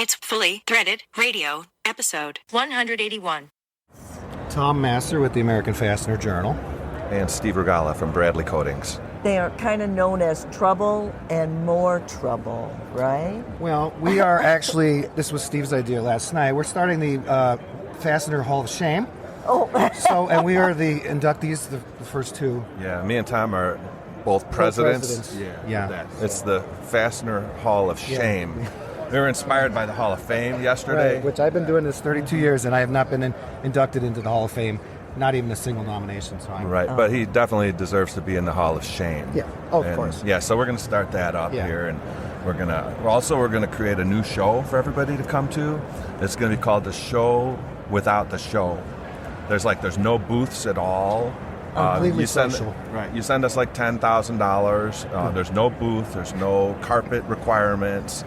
It's Fully Threaded Radio, episode 181. Tom Masser with the American Fastener Journal. And Steve Regala from Bradley Coatings. They are kind of known as Trouble and More Trouble, right? Well, we are actually, this was Steve's idea last night, we're starting the Fastener Hall of Shame. Oh. And we are the inductees, the first two. Yeah, me and Tom are both presidents. Yeah. It's the Fastener Hall of Shame. Yeah. We were inspired by the Hall of Fame yesterday. Right, which I've been doing this 32 years, and I have not been inducted into the Hall of Fame, not even a single nomination. So but he definitely deserves to be in the Hall of Shame. Yeah, of course. Yeah, so we're going to start that up here, and we're gonna create a new show for everybody to come to. It's going to be called The Show Without the Show. There's no booths at all. Completely social. You send us like $10,000. There's no booth. There's no carpet requirements.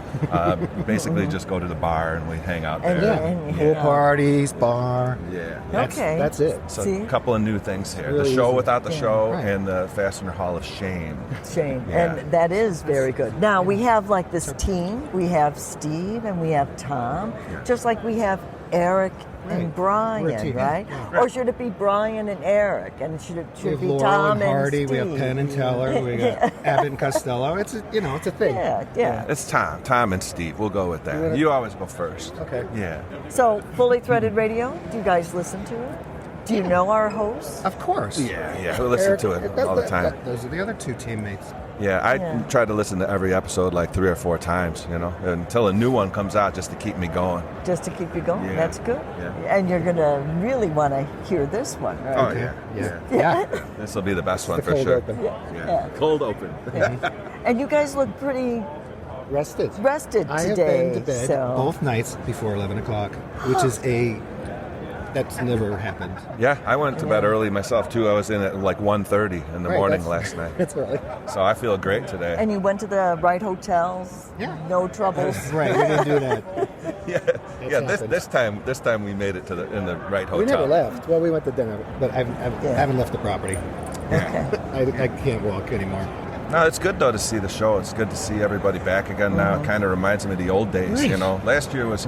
Basically, just go to the bar and we hang out there. Pool parties, bar. Yeah. That's it. So a couple of new things here: really the show without the show, and the Fastener Hall of Shame. And that is very good. Now we have like this team. We have Steve and we have Tom, just like we have Eric and Brian, right? Or should it be Brian and Eric? And should it be Tom and Hardy, Steve? we have Penn and Teller, we got Abbott and Costello. It's a thing. Yeah. It's Tom and Steve. We'll go with that. You always go first. Okay. Yeah. So, Fully Threaded Radio, do you guys listen to it? Do you know our hosts? Of course. Yeah. We listen to it all the time. Those are the other two teammates. Yeah, I try to listen to every episode like 3 or 4 times, until a new one comes out just to keep me going. Just to keep you going? Yeah. That's good. Yeah. And you're going to really want to hear this one, right? Oh, yeah. This will be the best one for sure. Open. Yeah. Cold open. And you guys look pretty rested today. I have been to bed both nights before 11 o'clock, which is that's never happened. Yeah, I went to bed early myself, too. I was in at like 1:30 in the morning last night. That's early. So I feel great today. And you went to the right hotels? Yeah. No troubles? Right, we didn't do that. This time we made it in the right hotel. We never left. Well, we went to dinner, but I haven't left the property. Okay. I can't walk anymore. No, it's good, though, to see the show. It's good to see everybody back again now. It kind of reminds me of the old days, Last year was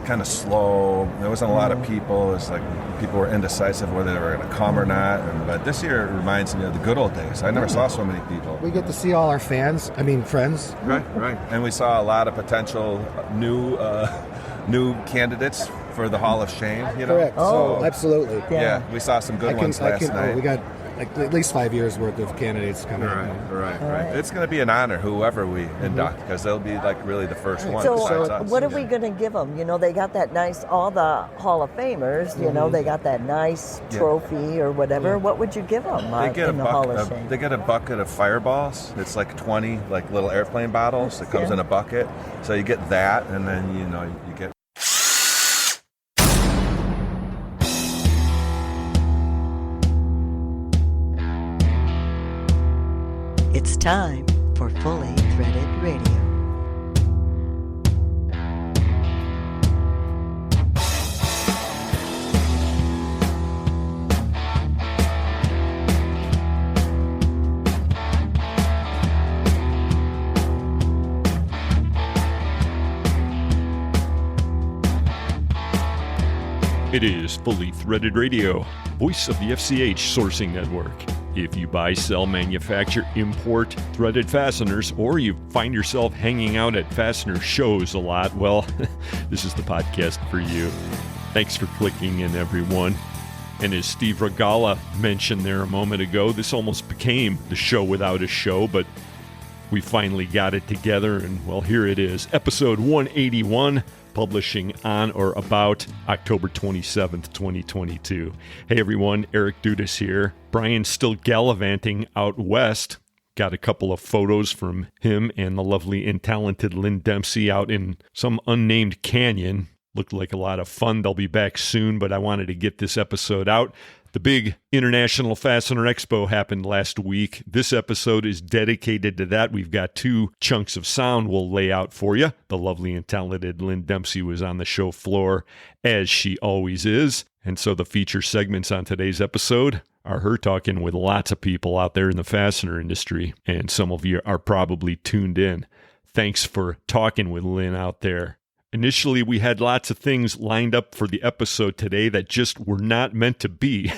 kind of slow. There wasn't a lot of people. It was like people were indecisive whether they were going to come or not. But this year it reminds me of the good old days. I never saw so many people. We get to see all our friends. Right. And we saw a lot of potential new candidates for the Hall of Shame, Correct. So, absolutely. Yeah, we saw some good ones last night. We got at least 5 years worth of candidates coming. Right. It's going to be an honor, whoever we induct, because they'll be like really the first one. So besides us. what are we going to give them? They got that nice, all the Hall of Famers, they got that nice trophy or whatever. What would you give them in the Hall of Shame? They get a bucket of Fireballs. It's like 20 like little airplane bottles. It comes in a bucket. So you get that, and then, you get... It's time for Fully Threaded Radio. It is Fully Threaded Radio, voice of the FCH Sourcing Network. If you buy, sell, manufacture, import threaded fasteners, or you find yourself hanging out at fastener shows a lot, well, this is the podcast for you. Thanks for clicking in, everyone. And as Steve Regala mentioned there a moment ago, this almost became the show without a show, but we finally got it together, and well, here it is, episode 181. Publishing on or about October 27th, 2022. Hey everyone, Eric Dudas here. Brian's still gallivanting out west. Got a couple of photos from him and the lovely and talented Lynn Dempsey out in some unnamed canyon. Looked like a lot of fun. They'll be back soon, but I wanted to get this episode out. The big International Fastener Expo happened last week. This episode is dedicated to that. We've got 2 chunks of sound we'll lay out for you. The lovely and talented Lynn Dempsey was on the show floor, as she always is. And so the feature segments on today's episode are her talking with lots of people out there in the fastener industry. And some of you are probably tuned in. Thanks for talking with Lynn out there. Initially, we had lots of things lined up for the episode today that just were not meant to be,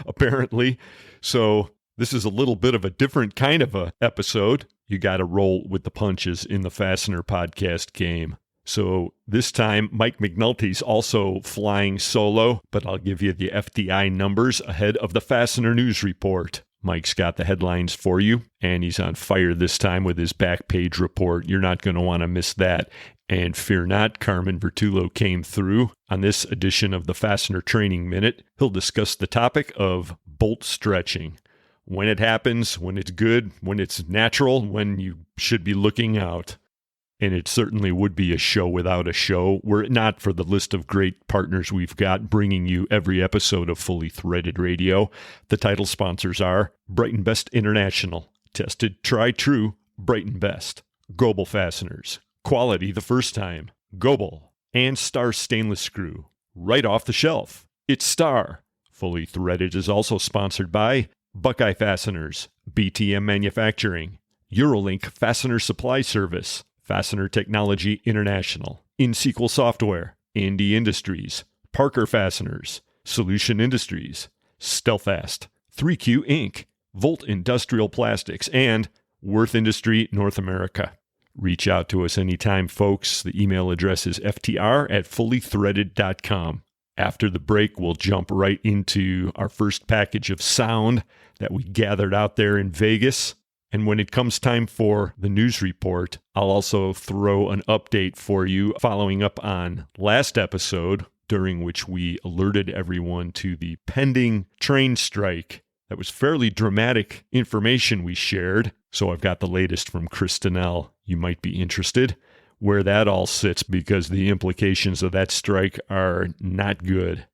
apparently. So this is a little bit of a different kind of a episode. You got to roll with the punches in the Fastener podcast game. So this time, Mike McNulty's also flying solo, but I'll give you the FDI numbers ahead of the Fastener News Report. Mike's got the headlines for you, and he's on fire this time with his back page report. You're not going to want to miss that. And fear not, Carmen Vertullo came through on this edition of the Fastener Training Minute. He'll discuss the topic of bolt stretching. When it happens, when it's good, when it's natural, when you should be looking out. And it certainly would be a show without a show were it not for the list of great partners we've got bringing you every episode of Fully Threaded Radio. The title sponsors are Brighton Best International, Tested, Try True, Brighton Best, Global Fasteners, Quality the First Time, Goebel, and Star Stainless Screw, right off the shelf. It's Star. Fully Threaded is also sponsored by Buckeye Fasteners, BTM Manufacturing, Eurolink Fastener Supply Service, Fastener Technology International, InSequel Software, Andy Industries, Parker Fasteners, Solution Industries, Stealthfast, 3Q Inc., Volt Industrial Plastics, and Worth Industry North America. Reach out to us anytime, folks. The email address is ftr@fullythreaded.com. After the break, we'll jump right into our first package of sound that we gathered out there in Vegas. And when it comes time for the news report, I'll also throw an update for you following up on last episode, during which we alerted everyone to the pending train strike. That was fairly dramatic information we shared. So I've got the latest from Chris Donnell. You might be interested where that all sits because the implications of that strike are not good.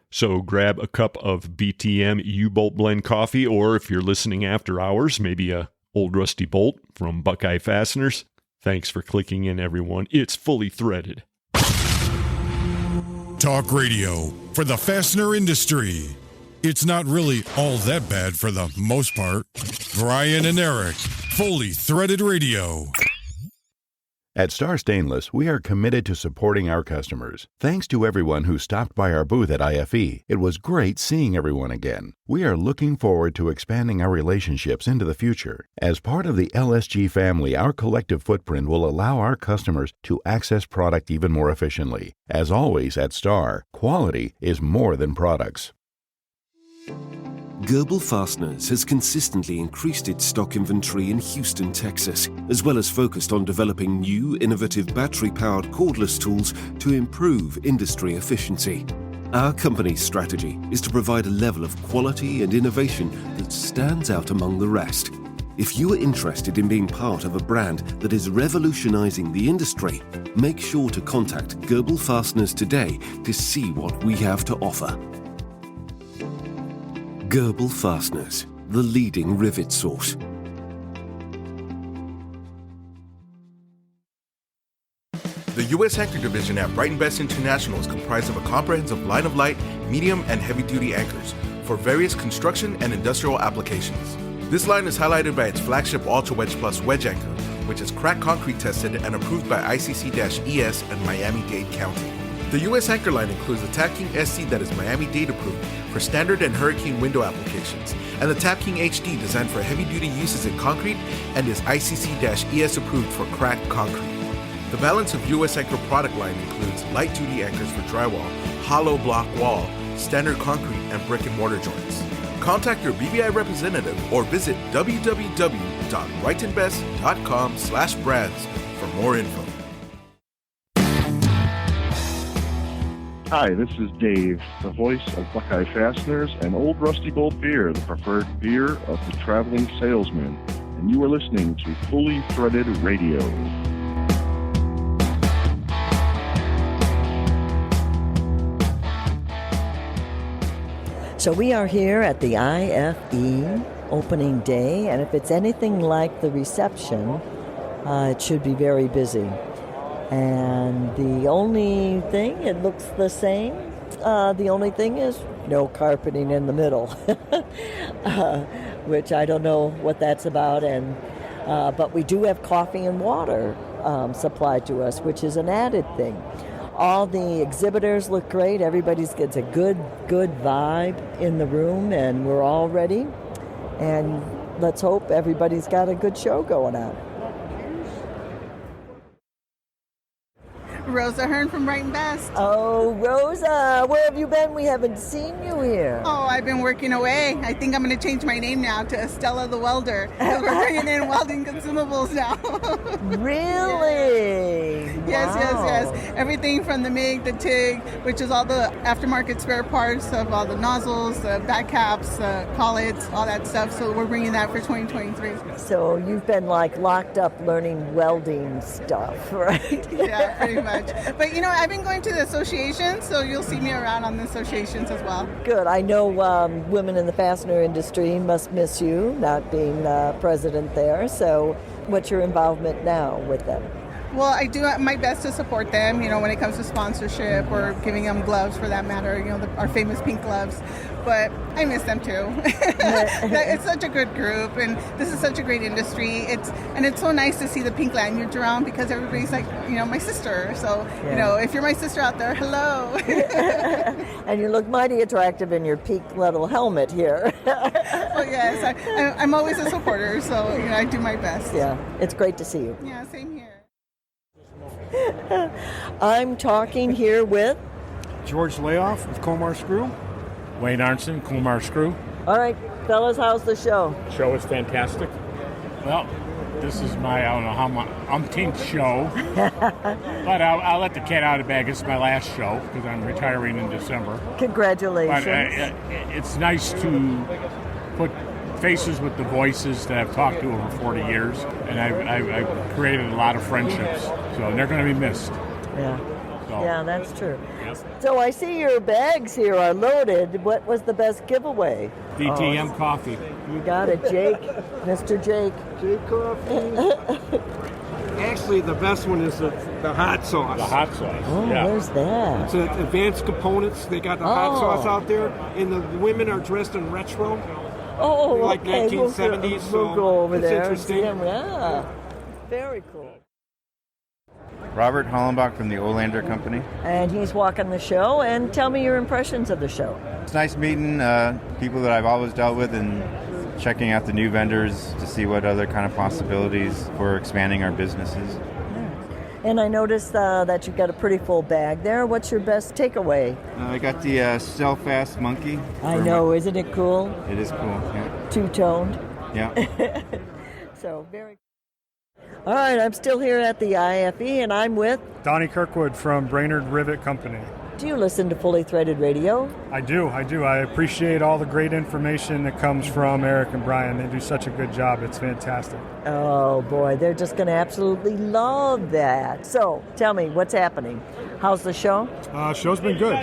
So grab a cup of BTM U-Bolt Blend coffee, or if you're listening after hours, maybe a Old Rusty Bolt from Buckeye Fasteners. Thanks for clicking in, everyone. It's Fully Threaded. Talk radio for the fastener industry. It's not really all that bad for the most part. Brian and Eric, Fully Threaded Radio. At Star Stainless, we are committed to supporting our customers. Thanks to everyone who stopped by our booth at IFE. It was great seeing everyone again. We are looking forward to expanding our relationships into the future. As part of the LSG family, our collective footprint will allow our customers to access product even more efficiently. As always at Star, quality is more than products. Global Fasteners has consistently increased its stock inventory in Houston, Texas, as well as focused on developing new, innovative battery-powered cordless tools to improve industry efficiency. Our company's strategy is to provide a level of quality and innovation that stands out among the rest. If you are interested in being part of a brand that is revolutionizing the industry, make sure to contact Global Fasteners today to see what we have to offer. Global Fasteners, the leading rivet source. The U.S. Anchor Division at Brighton Best International is comprised of a comprehensive line of light, medium, and heavy-duty anchors for various construction and industrial applications. This line is highlighted by its flagship Ultra Wedge Plus wedge anchor, which is crack concrete tested and approved by ICC-ES and Miami-Dade County. The U.S. Anchor line includes the Tap King SC that is Miami-Dade approved for standard and hurricane window applications, and the Tap King HD designed for heavy-duty uses in concrete and is ICC-ES approved for cracked concrete. The balance of U.S. Anchor product line includes light-duty anchors for drywall, hollow block wall, standard concrete, and brick and mortar joints. Contact your BBI representative or visit www.brightonbest.com/brands for more info. Hi, this is Dave, the voice of Buckeye Fasteners and Old Rusty Bolt Beer, the preferred beer of the traveling salesman. And you are listening to Fully Threaded Radio. So we are here at the IFE opening day, and if it's anything like the reception, it should be very busy. And the only thing, it looks the same. The only thing is no carpeting in the middle, which I don't know what that's about. And but we do have coffee and water supplied to us, which is an added thing. All the exhibitors look great. Everybody's gets a good vibe in the room, and we're all ready. And let's hope everybody's got a good show going on. Rosa Hearn from Brighton Best. Oh, Rosa, where have you been? We haven't seen you here. Oh, I've been working away. I think I'm going to change my name now to Estella the Welder. Because we're bringing in welding consumables now. Really? Yes, Wow. yes. Everything from the MIG, the TIG, which is all the aftermarket spare parts of all the nozzles, the back caps, collets, all that stuff. So we're bringing that for 2023. So you've been like locked up learning welding stuff, right? Yeah, pretty much. But you know, I've been going to the associations, so you'll see me around on the associations as well. Good. I know women in the fastener industry must miss you, not being president there. So what's your involvement now with them? Well, I do my best to support them, you know, when it comes to sponsorship or giving them gloves for that matter, you know, our famous pink gloves. But I miss them too. It's such a good group, and this is such a great industry. It's so nice to see the pink lanyards around because everybody's like, you know, my sister. So, you know, if you're my sister out there, hello. And you look mighty attractive in your pink little helmet here. Well, yes, I'm always a supporter, so, you know, I do my best. Yeah, it's great to see you. Yeah, same here. I'm talking here with George Layoff with Comar Screw. Wayne Arnson, Comar Screw. All right, fellas, how's the show? Show is fantastic. Well, this is my, I don't know how my umpteenth show, but I'll let the cat out of the bag. It's my last show because I'm retiring in December. Congratulations. But it's nice to put faces with the voices that I've talked to over 40 years, and I've created a lot of friendships, so they're going to be missed. Yeah. So. Yeah, that's true. Yep. So I see your bags here are loaded. What was the best giveaway? DTM coffee. You got it, Jake. Mr. Jake. Jake Coffee. Actually, the best one is the hot sauce. The hot sauce. Oh, yeah. Where's that? It's advanced components. They got the hot sauce out there, and the women are dressed in retro. Oh, like okay. 1970s. We'll go over it's there. interesting. Yeah. Very cool. Robert Hollenbach from the Olander Company. And he's walking the show. And tell me your impressions of the show. It's nice meeting people that I've always dealt with and checking out the new vendors to see what other kind of possibilities for expanding our businesses. And I noticed that you've got a pretty full bag there. What's your best takeaway? I got the Stellfast Monkey. I know, isn't it cool? It is cool, yeah. Two-toned. Yeah. So, very All right, I'm still here at the IFE, and I'm with Donnie Kirkwood from Brainerd Rivet Company. Do you listen to Fully Threaded Radio? I do. I appreciate all the great information that comes from Eric and Brian. They do such a good job. It's fantastic. Oh, boy, they're just going to absolutely love that. So, tell me, what's happening? How's the show? Show's been good.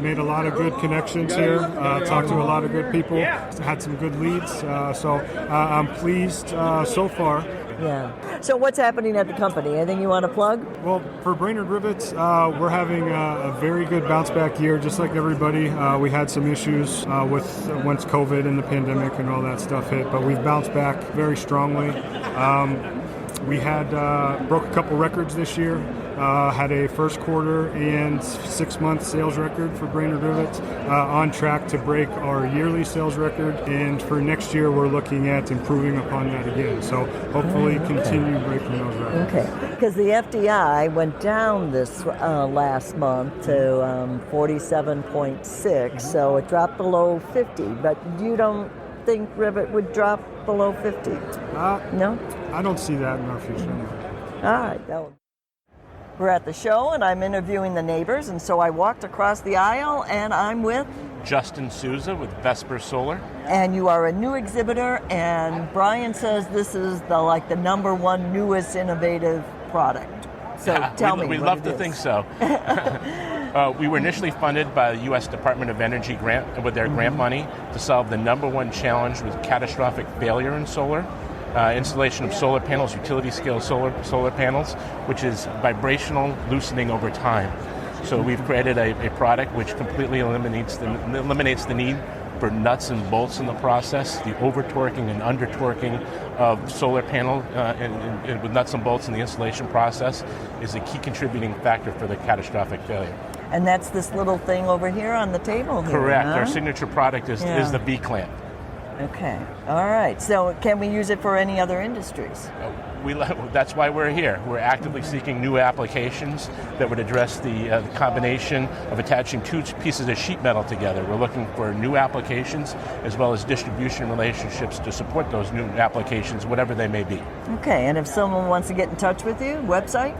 Made a lot of good connections here. Talked to a lot of good people. Had some good leads. So I'm pleased so far. Yeah. So what's happening at the company? Anything you want to plug? Well, for Brainerd Rivets, we're having a very good bounce back year, just like everybody. We had some issues with once COVID and the pandemic and all that stuff hit, but we've bounced back very strongly. We had broke a couple records this year. Had a first quarter and 6 month sales record for Brainerd Rivets, on track to break our yearly sales record, and for next year we're looking at improving upon that again. So hopefully continue breaking those records. Okay, because the FDI went down this last month to 47.6, so it dropped below 50, but you don't think Rivet would drop below 50? No? I don't see that in our future. All right, we're at the show, and I'm interviewing the neighbors, and so I walked across the aisle, and I'm with Justin Souza with Vesper Solar. And you are a new exhibitor, and Brian says this is the number one newest innovative product. So tell me, we'd love to think so. We were initially funded by the U.S. Department of Energy grant with their grant money to solve the number one challenge with catastrophic failure in solar. Installation of solar panels, utility-scale solar panels, which is vibrational loosening over time. So we've created a product which completely eliminates the need for nuts and bolts in the process. The over-torquing and under-torquing of solar panel and with nuts and bolts in the installation process is a key contributing factor for the catastrophic failure. And that's this little thing over here on the table here, Correct. huh? Our signature product is the V-clamp. Okay. All right. So can we use it for any other industries? That's why we're here. We're actively seeking new applications that would address the combination of attaching two pieces of sheet metal together. We're looking for new applications as well as distribution relationships to support those new applications, whatever they may be. Okay. And if someone wants to get in touch with you, website?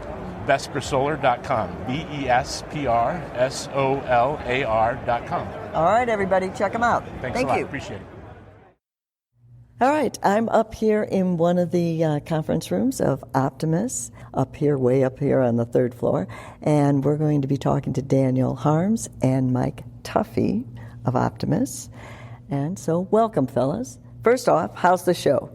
VesperSolar.com. VesperSolar.com. All right, everybody, check them out. Thanks Thank a lot. you. Appreciate it. All right, I'm up here in one of the conference rooms of Optimus, way up here on the third floor, and we're going to be talking to Daniel Harms and Mike McNulty of Optimus. And so, welcome, fellas. First off, how's the show?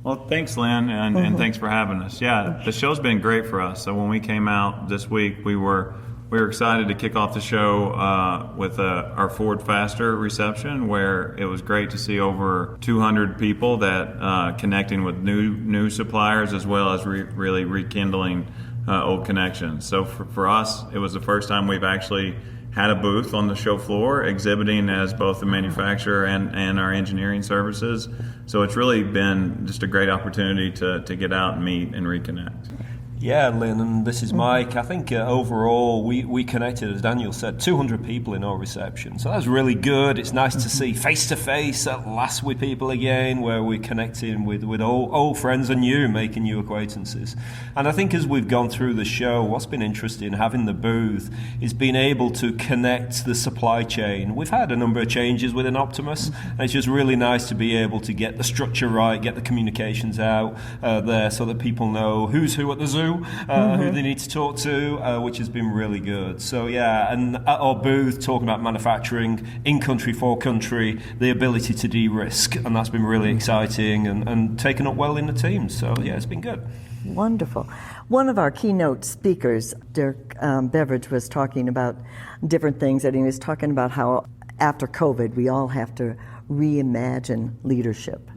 Well, thanks, Lynn, and thanks for having us. Yeah, the show's been great for us. So when we came out this week, we were excited to kick off the show with our Ford Faster reception, where it was great to see over 200 people that connecting with new suppliers as well as really rekindling old connections. So for us, it was the first time we've actually had a booth on the show floor exhibiting as both the manufacturer and our engineering services. So it's really been just a great opportunity to get out and meet and reconnect. Yeah, Lynn, and this is Mike. I think overall we connected, as Daniel said, 200 people in our reception. So that's really good. It's nice to see face-to-face at last with people again, where we're connecting with old friends and making new acquaintances. And I think as we've gone through the show, what's been interesting, having the booth, is being able to connect the supply chain. We've had a number of changes within Optimus, and it's just really nice to be able to get the structure right, get the communications out there so that people know who's who at the zoo, who they need to talk to, which has been really good. So yeah, and at our booth, talking about manufacturing in country for country, the ability to de-risk, and that's been really exciting and taken up well in the team. So yeah, it's been good. Wonderful. One of our keynote speakers, Dirk Beveridge, was talking about different things, and he was talking about how after COVID, we all have to reimagine leadership.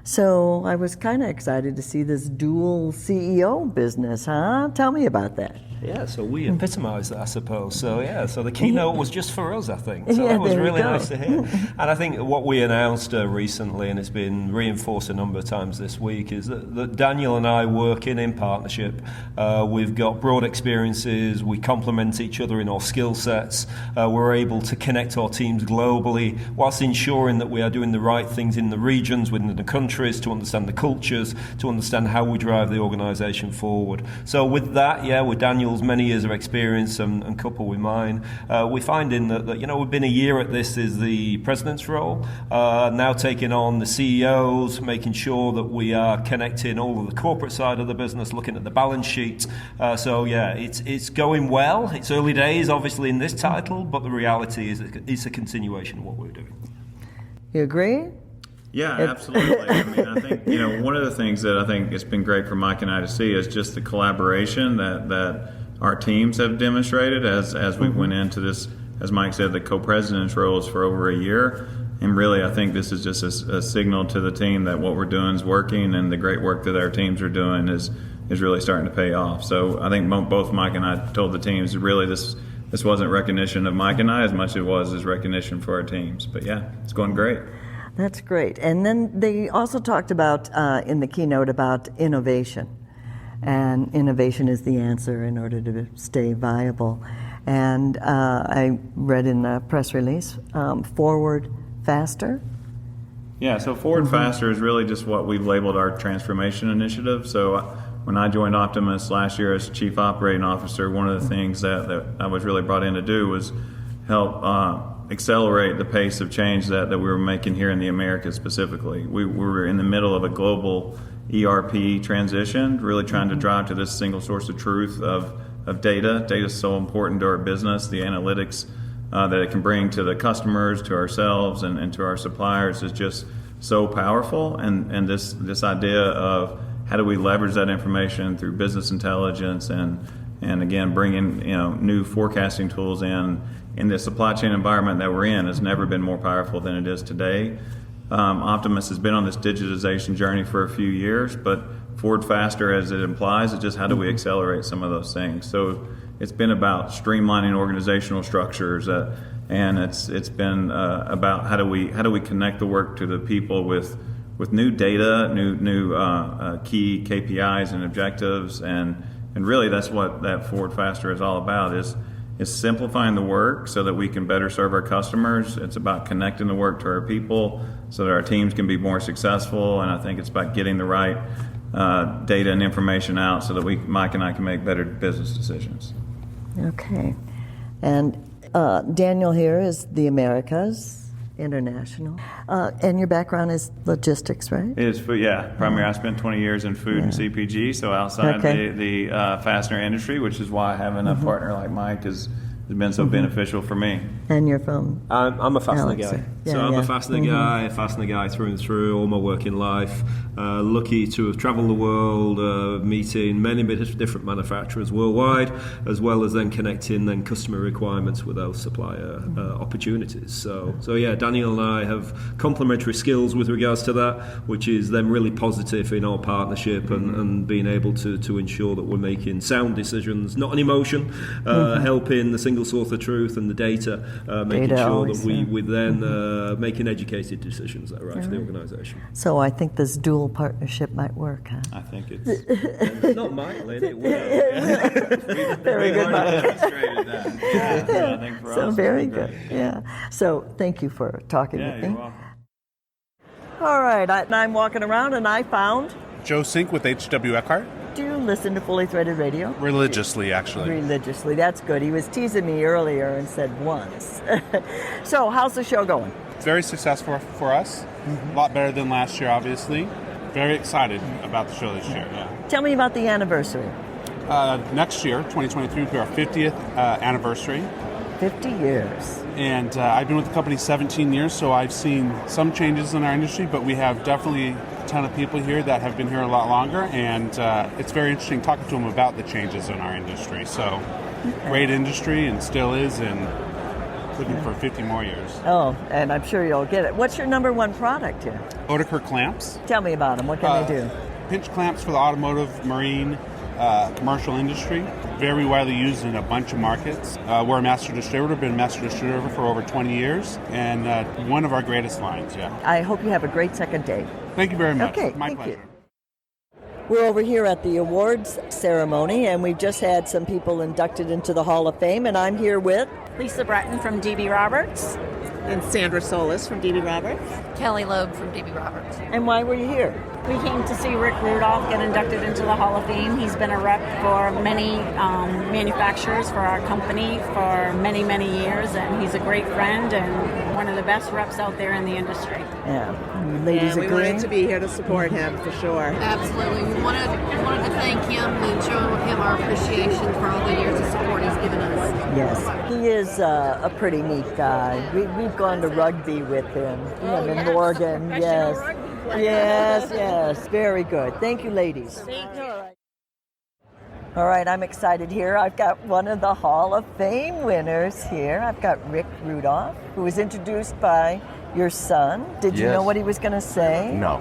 So I was kind of excited to see this dual CEO business, huh? Tell me about that. Yeah, so we epitomised that, I suppose. So yeah, so the keynote was just for us, I think. So that was really nice to hear. And I think what we announced recently, and it's been reinforced a number of times this week, is that Daniel and I working in partnership. We've got broad experiences. We complement each other in our skill sets. We're able to connect our teams globally, whilst ensuring that we are doing the right things in the regions, within the countries, to understand the cultures, to understand how we drive the organisation forward. So with that, yeah, with Daniel's many years of experience and coupled with mine, we're finding that we've been a year at this is the president's role, now taking on the CEOs, making sure that we are connecting all of the corporate side of the business, looking at the balance sheet. So yeah, it's going well. It's early days, obviously, in this title, but the reality is it's a continuation of what we're doing. You agree? Yeah, absolutely. I mean, I think, one of the things that I think it's been great for Mike and I to see is just the collaboration that our teams have demonstrated as we went into this, as Mike said, the co-president's roles for over a year. And really, I think this is just a signal to the team that what we're doing is working, and the great work that our teams are doing is really starting to pay off. So I think both Mike and I told the teams really this wasn't recognition of Mike and I as much as it was as recognition for our teams. But yeah, it's going great. That's great. And then they also talked about, in the keynote, about innovation. And innovation is the answer in order to stay viable. And I read in the press release, Forward Faster. Yeah, so Forward Faster is really just what we've labeled our transformation initiative. So when I joined Optimus last year as Chief Operating Officer, one of the things that I was really brought in to do was help accelerate the pace of change that we were making here in the Americas specifically. We were in the middle of a global ERP transition, really trying to drive to this single source of truth of data. Data is so important to our business, the analytics that it can bring to the customers, to ourselves, and to our suppliers is just so powerful. And this idea of how do we leverage that information through business intelligence and And again, bringing new forecasting tools in the supply chain environment that we're in has never been more powerful than it is today. Optimus has been on this digitization journey for a few years, but Forward Faster, as it implies, is just how do we accelerate some of those things. So it's been about streamlining organizational structures, and it's been about how do we connect the work to the people with new data, new key KPIs and objectives, and really that's what that Forward Faster is all about, is simplifying the work so that we can better serve our customers. It's about connecting the work to our people so that our teams can be more successful, and I think it's about getting the right data and information out so that Mike and I can make better business decisions. Okay. And Daniel here is the Americas International. And your background is logistics, right? It is food, yeah. Primarily, I spent 20 years in food and CPG, so outside the fastener industry, which is why having a partner like Mike has been so beneficial for me. And you're from? I'm a fastener guy. Yeah, I'm a fastener guy through and through all my working life. Lucky to have travelled the world, meeting many different manufacturers worldwide, as well as then connecting then customer requirements with those supplier opportunities. So yeah, Daniel and I have complementary skills with regards to that, which is then really positive in our partnership and being able to ensure that we're making sound decisions, not an emotion, helping the single source of truth and the data, making sure that we then making educated decisions that are right for the organisation. So I think this dual partnership might work, huh? I think it's not might, Lynn, it will. Very good, Mike. Demonstrated that. Yeah, I think for so us, very good. Yeah. So thank you for talking with me. You're welcome. All right, I'm walking around and I found Joe Sink with H.W. Eckhart. Do you listen to Fully Threaded Radio? Religiously, actually. Religiously, that's good. He was teasing me earlier and said once. So, how's the show going? Very successful for us. A lot better than last year, obviously. Very excited about the show this year, yeah. Tell me about the anniversary. Next year, 2023, will be our 50th anniversary. 50 years. And I've been with the company 17 years, so I've seen some changes in our industry, but we have definitely a ton of people here that have been here a lot longer, and it's very interesting talking to them about the changes in our industry. So, great industry, and still is, and looking for 50 more years. Oh, and I'm sure you'll get it. What's your number one product here? Oetiker clamps. Tell me about them. What can they do? Pinch clamps for the automotive, marine, commercial industry. Very widely used in a bunch of markets. We're a master distributor, been a master distributor for over 20 years, and one of our greatest lines, yeah. I hope you have a great second day. Thank you very much. Okay, My thank pleasure. you. We're over here at the awards ceremony, and we've just had some people inducted into the Hall of Fame, and I'm here with Lisa Breton from DB Roberts. And Sandra Solis from DB Roberts. Kelly Loeb from DB Roberts. And why were you here? We came to see Rick Rudolph get inducted into the Hall of Fame. He's been a rep for many manufacturers for our company for many, many years, and he's a great friend and one of the best reps out there in the industry. Yeah, ladies we agree? wanted to be here to support him for sure. Absolutely. We wanted to thank him and show him our appreciation for all the years of support he's given us. Yes, he is a pretty neat guy. We've gone to rugby with him. In Morgan, yes. Yes, very good. Thank you, ladies. Thank you. All right, I'm excited here. I've got one of the Hall of Fame winners here. I've got Rick Rudolph, who was introduced by your son. Did you know what he was going to say? No.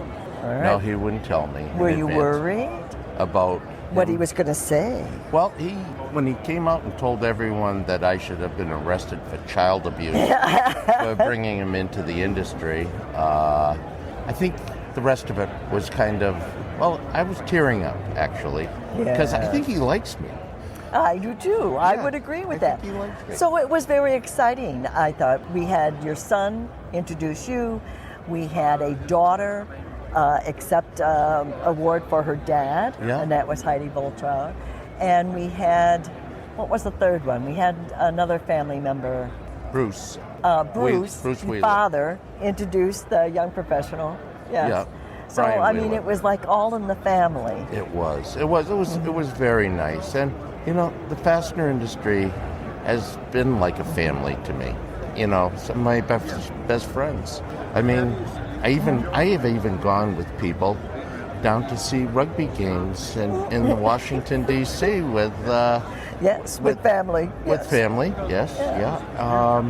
All right. No, he wouldn't tell me. Were you worried about what he was going to say? Well, when he came out and told everyone that I should have been arrested for child abuse for bringing him into the industry, I think the rest of it was kind of, well, I was tearing up, actually, because I think he likes me. I do too. I would agree with that. So it was very exciting, I thought. We had your son introduce you. We had a daughter accept award for her dad, and that was Heidi Volchow. And we had, what was the third one? We had another family member. Bruce. Bruce Wheeler. Father, introduced the young professional. Yes. Yeah. So, Brian I mean, Wheeler. it was like all in the family. It was very nice. And, the fastener industry has been like a family to me. Some of my best friends. I mean, I have even gone with people down to see rugby games in Washington, D.C. with with family. With family, yes, yeah.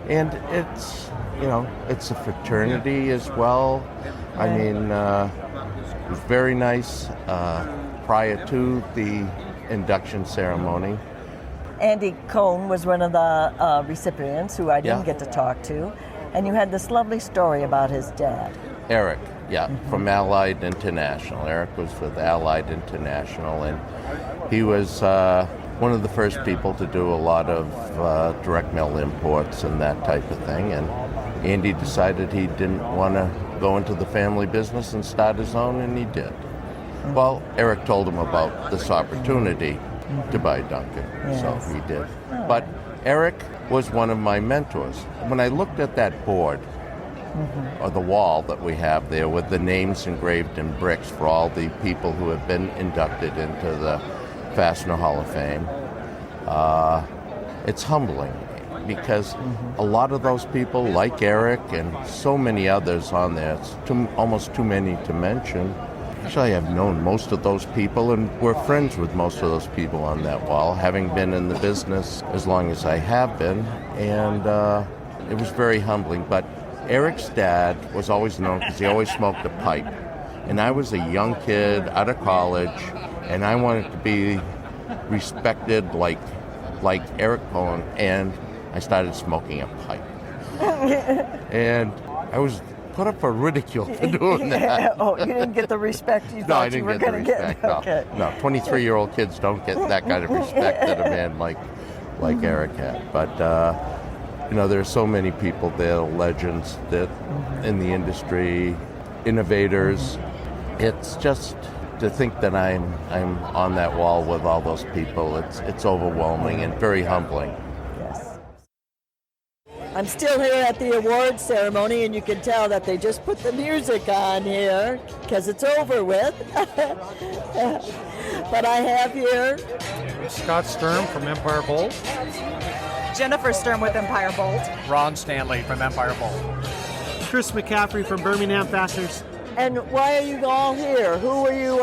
And it's, it's a fraternity as well. I mean, it was very nice prior to the induction ceremony. Andy Cohn was one of the recipients who I didn't get to talk to, and you had this lovely story about his dad. Eric, from Allied International. Eric was with Allied International, and he was one of the first people to do a lot of direct mail imports and that type of thing, and Andy decided he didn't want to go into the family business and start his own, and he did. Well, Eric told him about this opportunity to buy Duncan, so he did. But Eric was one of my mentors. When I looked at that board, or the wall that we have there with the names engraved in bricks for all the people who have been inducted into the Fastener Hall of Fame, it's humbling because a lot of those people, like Eric and so many others on there, it's almost too many to mention. Actually, I've known most of those people, and we're friends with most of those people on that wall, having been in the business as long as I have been, and it was very humbling. But Eric's dad was always known because he always smoked a pipe, and I was a young kid out of college, and I wanted to be respected like Eric Cohen, and I started smoking a pipe. And I was put up for ridicule for doing that. Oh, you didn't get the respect you thought you were going to get? No, Okay. no, 23-year-old kids don't get that kind of respect that a man like Eric had. But, there's so many people there, legends that in the industry, innovators. It's just to think that I'm on that wall with all those people. It's overwhelming and very humbling. I'm still here at the awards ceremony, and you can tell that they just put the music on here because it's over with. But I have here Scott Sturm from Empire Bolt. Jennifer Sturm with Empire Bolt. Ron Stanley from Empire Bolt. Chris McCaffrey from Birmingham Fasteners. And why are you all here? Who are you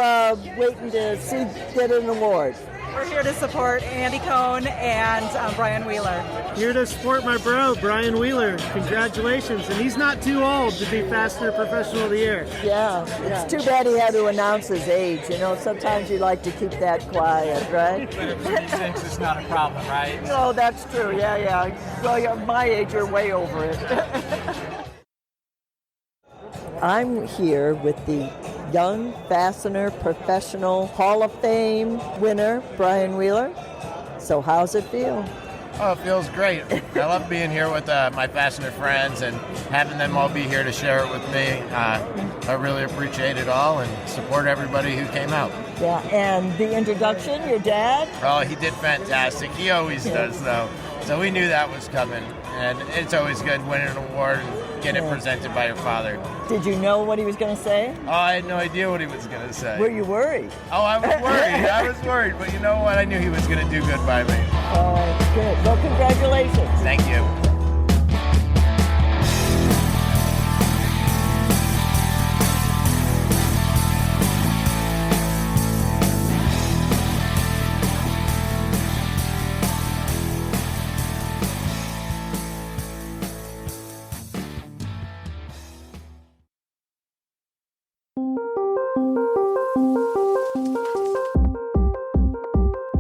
waiting to see get an award? We're here to support Andy Cohn and Brian Wheeler. Here to support my bro, Brian Wheeler. Congratulations. And he's not too old to be Fastener Professional of the Year. Yeah, it's too bad he had to announce his age. Sometimes you like to keep that quiet, right? 36 is not a problem, right? No, that's true. Yeah. Well, you're my age, you're way over it. I'm here with the Young Fastener Professional Hall of Fame winner, Brian Wheeler. So how's it feel? Oh, it feels great. I love being here with my Fastener friends and having them all be here to share it with me. I really appreciate it all and support everybody who came out. Yeah, and the introduction, your dad? Oh, he did fantastic. He always does, though. So we knew that was coming. And it's always good winning an award and get it presented by your father. Did you know what he was going to say? Oh, I had no idea what he was going to say. Were you worried? Oh, I was worried. But you know what? I knew he was going to do good by me. Oh, good. Well, congratulations. Thank you.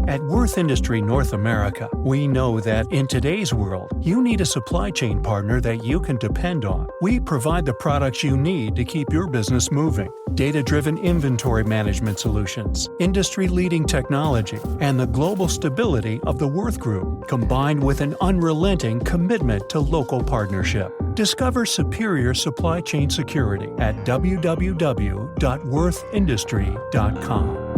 At Worth Industry North America, we know that in today's world, you need a supply chain partner that you can depend on. We provide the products you need to keep your business moving. Data-driven inventory management solutions, industry-leading technology, and the global stability of the Worth Group, combined with an unrelenting commitment to local partnership. Discover superior supply chain security at www.worthindustry.com.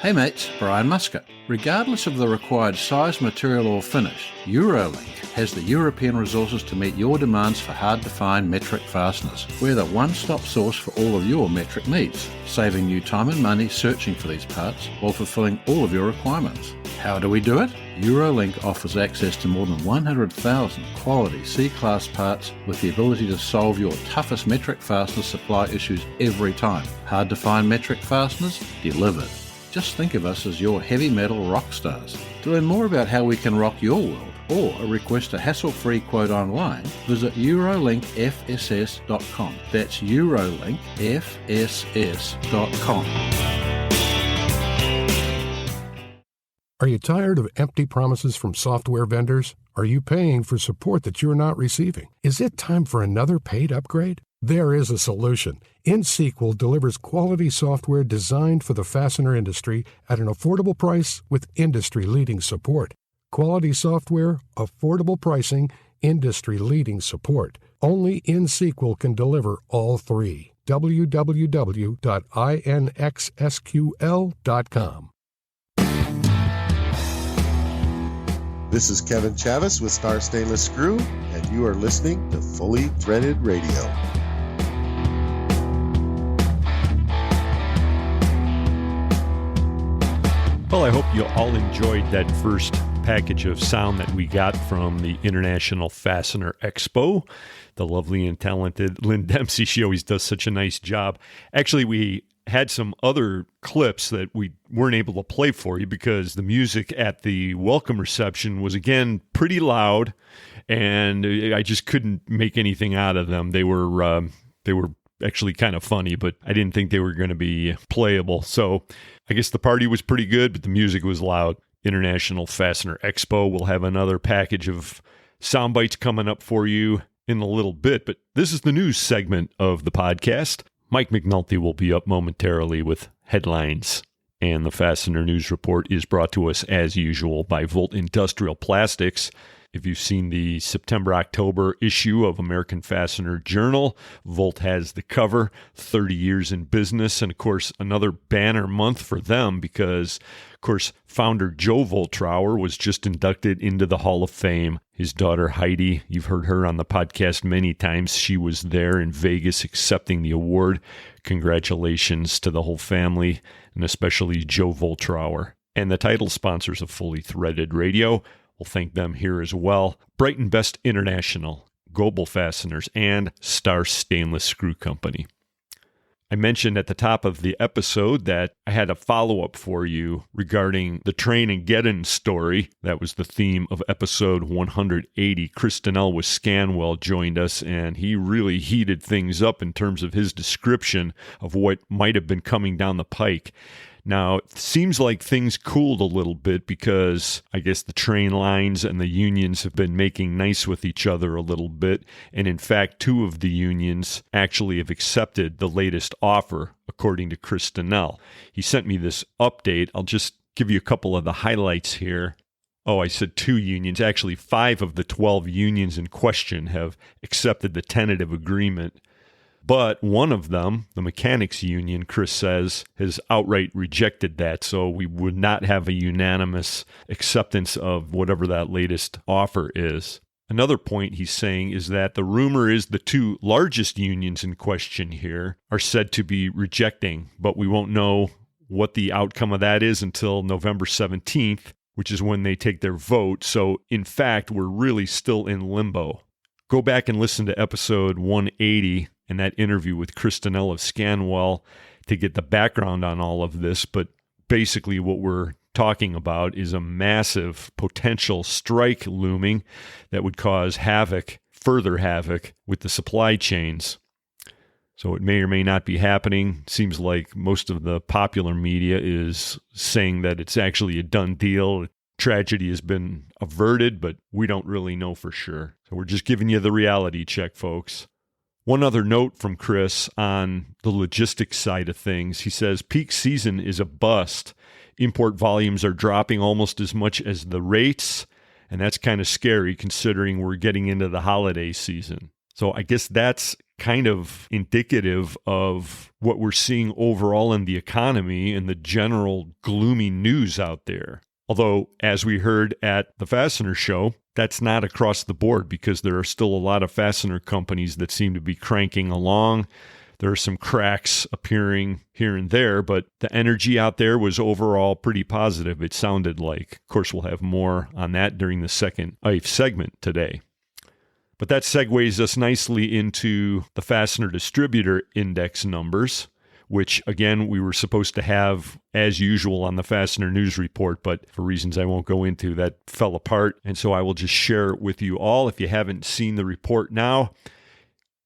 Hey mates, Brian Muscat. Regardless of the required size, material or finish, Eurolink has the European resources to meet your demands for hard-to-find metric fasteners. We're the one-stop source for all of your metric needs, saving you time and money searching for these parts while fulfilling all of your requirements. How do we do it? Eurolink offers access to more than 100,000 quality C-Class parts with the ability to solve your toughest metric fastener supply issues every time. Hard to find metric fasteners? Delivered. Just think of us as your heavy metal rock stars. To learn more about how we can rock your world or request a hassle-free quote online, visit eurolinkfss.com. That's eurolinkfss.com. Are you tired of empty promises from software vendors? Are you paying for support that you're not receiving? Is it time for another paid upgrade? There is a solution. InSequel delivers quality software designed for the fastener industry at an affordable price with industry-leading support. Quality software, affordable pricing, industry-leading support. Only InSequel can deliver all three. www.inxsql.com. This is Kevin Chavis with Star Stainless Screw, and you are listening to Fully Threaded Radio. Well, I hope you all enjoyed that first package of sound that we got from the International Fastener Expo. The lovely and talented Lynn Dempsey, she always does such a nice job. Actually, we had some other clips that we weren't able to play for you because the music at the welcome reception was, again, pretty loud, and I just couldn't make anything out of them. They were actually kind of funny, but I didn't think they were going to be playable. So I guess the party was pretty good, but the music was loud. International Fastener Expo. We'll have another package of sound bites coming up for you in a little bit, but this is the news segment of the podcast. Mike McNulty will be up momentarily with headlines, and the Fastener News Report is brought to us, as usual, by Volt Industrial Plastics. If you've seen the September-October issue of American Fastener Journal, Volt has the cover, 30 years in business, and of course, another banner month for them because, of course, founder Joe Voltrauer was just inducted into the Hall of Fame. His daughter Heidi, you've heard her on the podcast many times. She was there in Vegas accepting the award. Congratulations to the whole family, and especially Joe Voltrauer. And the title sponsors of Fully Threaded Radio, we'll thank them here as well. Brighton Best International, Global Fasteners, and Star Stainless Screw Company. I mentioned at the top of the episode that I had a follow-up for you regarding the Trainageddon story. That was the theme of episode 180. Chris Donnell with Scanwell joined us, and he really heated things up in terms of his description of what might have been coming down the pike. Now, it seems like things cooled a little bit because I guess the train lines and the unions have been making nice with each other a little bit. And in fact, two of the unions actually have accepted the latest offer, according to Chris Donnell. He sent me this update. I'll just give you a couple of the highlights here. Oh, I said two unions. Actually, 5 of the 12 unions in question have accepted the tentative agreement. But one of them, the mechanics union, Chris says, has outright rejected that. So we would not have a unanimous acceptance of whatever that latest offer is. Another point he's saying is that the rumor is the 2 largest unions in question here are said to be rejecting, but we won't know what the outcome of that is until November 17th, which is when they take their vote. So in fact, we're really still in limbo. Go back and listen to episode 180 and that interview with Chris Donnell of Scanwell to get the background on all of this. But basically what we're talking about is a massive potential strike looming that would cause further havoc with the supply chains. So it may or may not be happening. Seems like most of the popular media is saying that it's actually a done deal. Tragedy has been averted, but we don't really know for sure. So we're just giving you the reality check, folks. One other note from Chris on the logistics side of things. He says peak season is a bust. Import volumes are dropping almost as much as the rates, and that's kind of scary considering we're getting into the holiday season. So I guess that's kind of indicative of what we're seeing overall in the economy and the general gloomy news out there. Although, as we heard at the Fastener Show, that's not across the board because there are still a lot of fastener companies that seem to be cranking along. There are some cracks appearing here and there, but the energy out there was overall pretty positive, it sounded like. Of course, we'll have more on that during the second IFE segment today. But that segues us nicely into the Fastener Distributor Index numbers, which, again, we were supposed to have as usual on the Fastener News Report, but for reasons I won't go into, that fell apart. And so I will just share it with you all. If you haven't seen the report now,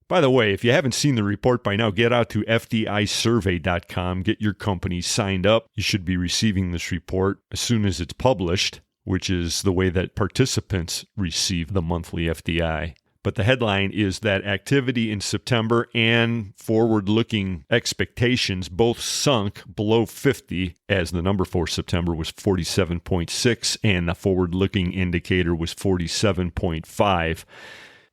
by the way, if you haven't seen the report by now, get out to fdisurvey.com, get your company signed up. You should be receiving this report as soon as it's published, which is the way that participants receive the monthly FDI. But the headline is that activity in September and forward-looking expectations both sunk below 50, as the number for September was 47.6 and the forward-looking indicator was 47.5.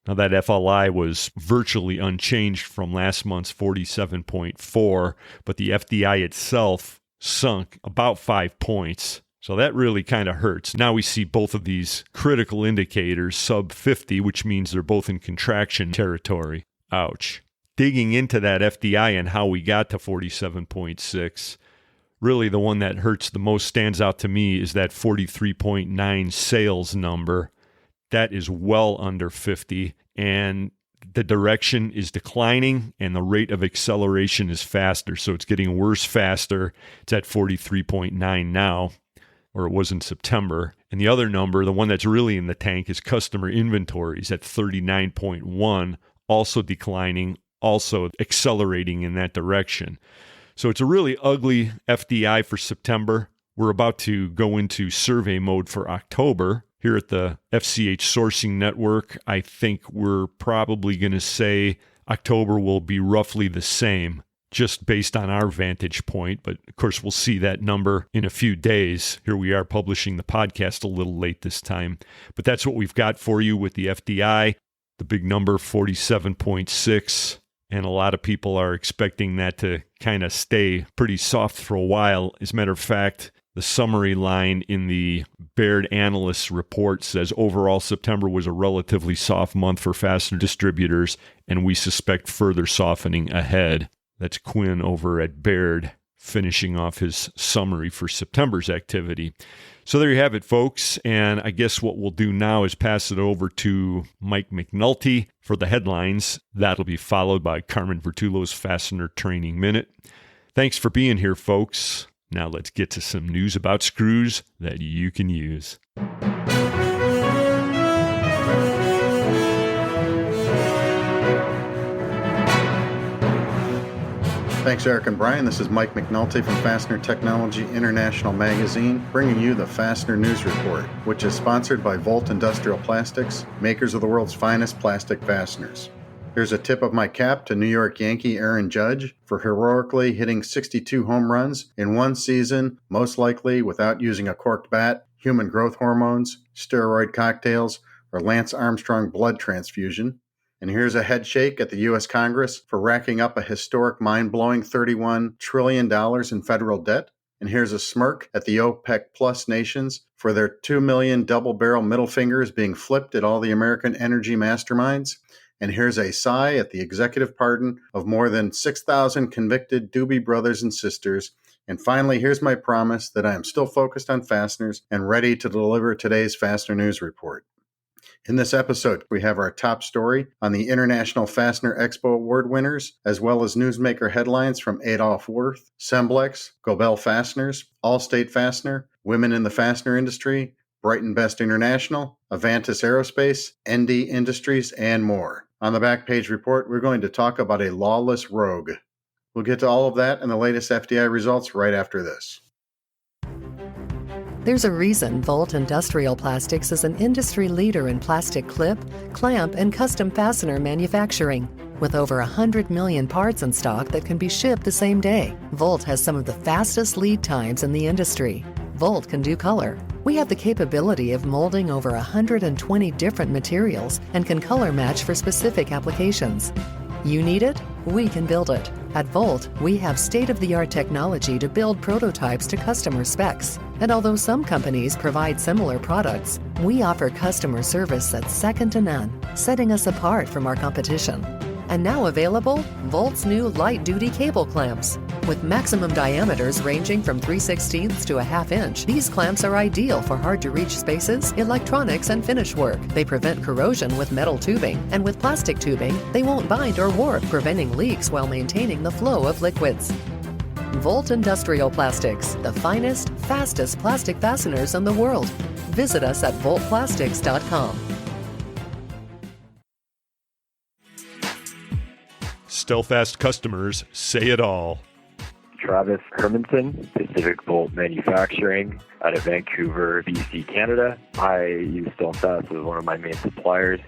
Now, that FLI was virtually unchanged from last month's 47.4, but the FDI itself sunk about 5 points. So that really kind of hurts. Now we see both of these critical indicators sub 50, which means they're both in contraction territory. Ouch. Digging into that FDI and how we got to 47.6, really the one that hurts the most, stands out to me, is that 43.9 sales number. That is well under 50, and the direction is declining and the rate of acceleration is faster. So it's getting worse faster. It's at 43.9 now, or it was in September. And the other number, the one that's really in the tank, is customer inventories at 39.1, also declining, also accelerating in that direction. So it's a really ugly FDI for September. We're about to go into survey mode for October. Here at the FCH Sourcing Network, I think we're probably going to say October will be roughly the same, just based on our vantage point. But of course, we'll see that number in a few days. Here we are publishing the podcast a little late this time. But that's what we've got for you with the FDI, the big number 47.6. And a lot of people are expecting that to kind of stay pretty soft for a while. As a matter of fact, the summary line in the Baird Analysts report says overall September was a relatively soft month for fastener distributors, and we suspect further softening ahead. That's Quinn over at Baird finishing off his summary for September's activity. So there you have it, folks. And I guess what we'll do now is pass it over to Mike McNulty for the headlines. That'll be followed by Carmen Vertullo's Fastener Training Minute. Thanks for being here, folks. Now let's get to some news about screws that you can use. Thanks, Eric and Brian. This is Mike McNulty from Fastener Technology International magazine, bringing you the Fastener News Report, which is sponsored by Volt Industrial Plastics, makers of the world's finest plastic fasteners. Here's a tip of my cap to New York Yankee Aaron Judge for heroically hitting 62 home runs in one season, most likely without using a corked bat, human growth hormones, steroid cocktails, or Lance Armstrong blood transfusion. And here's a head shake at the U.S. Congress for racking up a historic, mind-blowing $31 trillion in federal debt. And here's a smirk at the OPEC Plus nations for their 2 million double-barrel middle fingers being flipped at all the American energy masterminds. And here's a sigh at the executive pardon of more than 6,000 convicted Doobie brothers and sisters. And finally, here's my promise that I am still focused on fasteners and ready to deliver today's Fastener News Report. In this episode, we have our top story on the International Fastener Expo Award winners, as well as newsmaker headlines from Adolph Wirth, Semblex, Gobel Fasteners, Allstate Fastener, Women in the Fastener Industry, Brighton Best International, Avantis Aerospace, ND Industries, and more. On the back page report, we're going to talk about a lawless rogue. We'll get to all of that and the latest FDI results right after this. There's a reason Volt Industrial Plastics is an industry leader in plastic clip, clamp, and custom fastener manufacturing. With over 100 million parts in stock that can be shipped the same day, Volt has some of the fastest lead times in the industry. Volt can do color. We have the capability of molding over 120 different materials and can color match for specific applications. You need it? We can build it. At Volt, we have state-of-the-art technology to build prototypes to customer specs. And although some companies provide similar products, we offer customer service that's second to none, setting us apart from our competition. And now available, Volt's new light-duty cable clamps. With maximum diameters ranging from 3/16 to a ½ inch, these clamps are ideal for hard-to-reach spaces, electronics, and finish work. They prevent corrosion with metal tubing, and with plastic tubing, they won't bind or warp, preventing leaks while maintaining the flow of liquids. Volt Industrial Plastics, the finest, fastest plastic fasteners in the world. Visit us at voltplastics.com. StelFast customers say it all. Travis Hermanson, Pacific Bolt Manufacturing out of Vancouver, BC, Canada. I use StelFast as one of my main suppliers.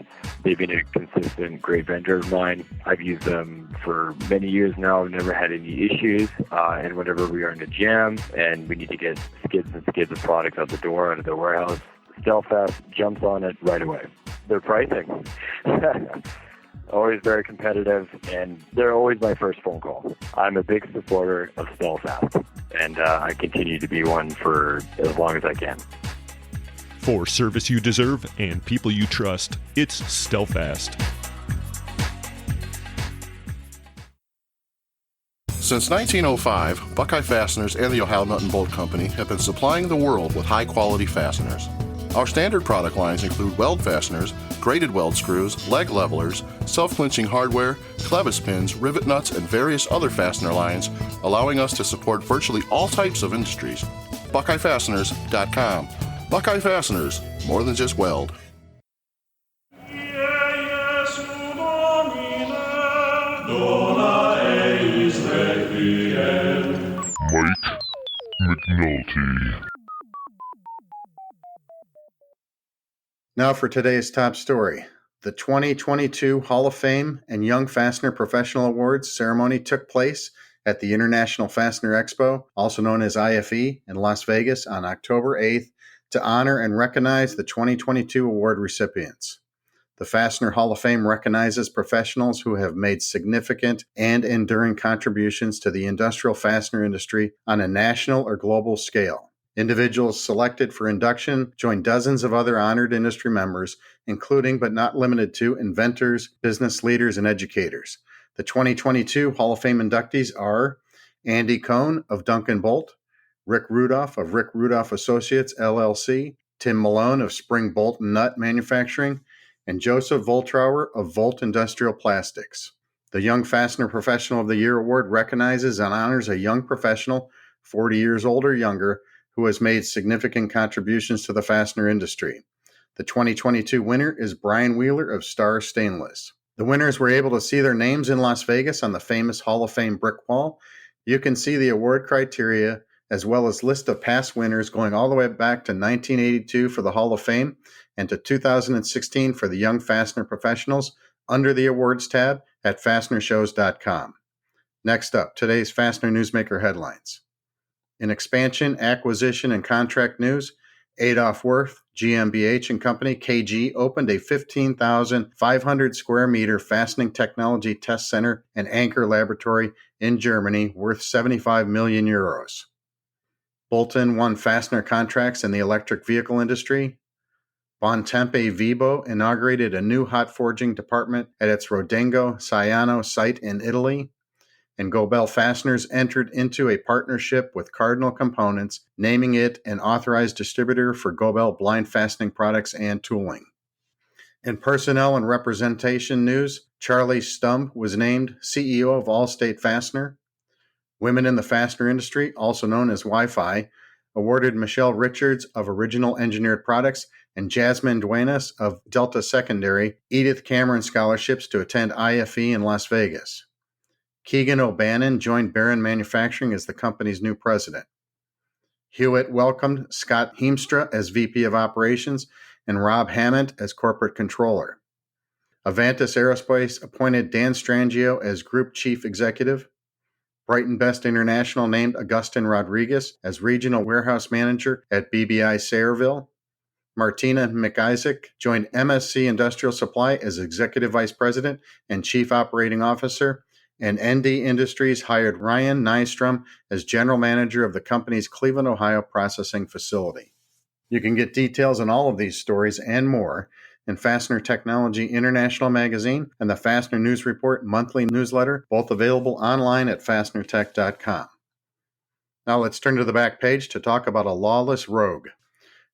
They've been a consistent, great vendor of mine. I've used them for many years now. I've never had any issues. And whenever we are in a jam and we need to get skids and skids of products out the door, out of the warehouse, StelFast jumps on it right away. Their pricing. Always very competitive, and they're always my first phone call. I'm a big supporter of StelFast, and I continue to be one for as long as I can. For service you deserve and people you trust, it's StelFast. Since 1905, Buckeye Fasteners and the Ohio Nut and Bolt Company have been supplying the world with high-quality fasteners. Our standard product lines include weld fasteners, braided weld screws, leg levelers, self-clinching hardware, clevis pins, rivet nuts, and various other fastener lines, allowing us to support virtually all types of industries. BuckeyeFasteners.com. Buckeye Fasteners, more than just weld. Mike McNulty. Now for today's top story. The 2022 Hall of Fame and Young Fastener Professional Awards ceremony took place at the International Fastener Expo, also known as IFE, in Las Vegas on October 8th to honor and recognize the 2022 award recipients. The Fastener Hall of Fame recognizes professionals who have made significant and enduring contributions to the industrial fastener industry on a national or global scale. Individuals selected for induction join dozens of other honored industry members, including but not limited to inventors, business leaders, and educators. The 2022 Hall of Fame inductees are Andy Cohn of Duncan Bolt, Rick Rudolph of Rick Rudolph Associates, LLC, Tim Malone of Spring Bolt and Nut Manufacturing, and Joseph Voltrauer of Volt Industrial Plastics. The Young Fastener Professional of the Year Award recognizes and honors a young professional, 40 years old or younger, who has made significant contributions to the fastener industry. The 2022 winner is Brian Wheeler of Star Stainless. The winners were able to see their names in Las Vegas on the famous Hall of Fame brick wall. You can see the award criteria as well as list of past winners going all the way back to 1982 for the Hall of Fame and to 2016 for the Young Fastener Professionals under the awards tab at fastenershows.com. Next up, today's Fastener Newsmaker headlines. In expansion, acquisition, and contract news, Adolph Wirth, GmbH and Company, KG, opened a 15,500 square meter fastening technology test center and anchor laboratory in Germany worth 75 million euros. Bolton won fastener contracts in the electric vehicle industry. Bontempi Vibo inaugurated a new hot forging department at its Rodengo Saiano site in Italy. And Gobel Fasteners entered into a partnership with Cardinal Components, naming it an authorized distributor for Gobel blind fastening products and tooling. In personnel and representation news, Charlie Stump was named CEO of Allstate Fastener. Women in the fastener industry, also known as Wi-Fi, awarded Michelle Richards of Original Engineered Products and Jasmine Duenas of Delta Secondary Edith Cameron scholarships to attend IFE in Las Vegas. Keegan O'Bannon joined Barron Manufacturing as the company's new president. Hewitt welcomed Scott Heemstra as VP of Operations and Rob Hammond as Corporate Controller. Avantis Aerospace appointed Dan Strangio as Group Chief Executive. Brighton Best International named Augustin Rodriguez as Regional Warehouse Manager at BBI Sayreville. Martina McIsaac joined MSC Industrial Supply as Executive Vice President and Chief Operating Officer. And ND Industries hired Ryan Nystrom as General Manager of the company's Cleveland, Ohio processing facility. You can get details on all of these stories and more in Fastener Technology International magazine and the Fastener News Report monthly newsletter, both available online at fastenertech.com. Now let's turn to the back page to talk about a lawless rogue.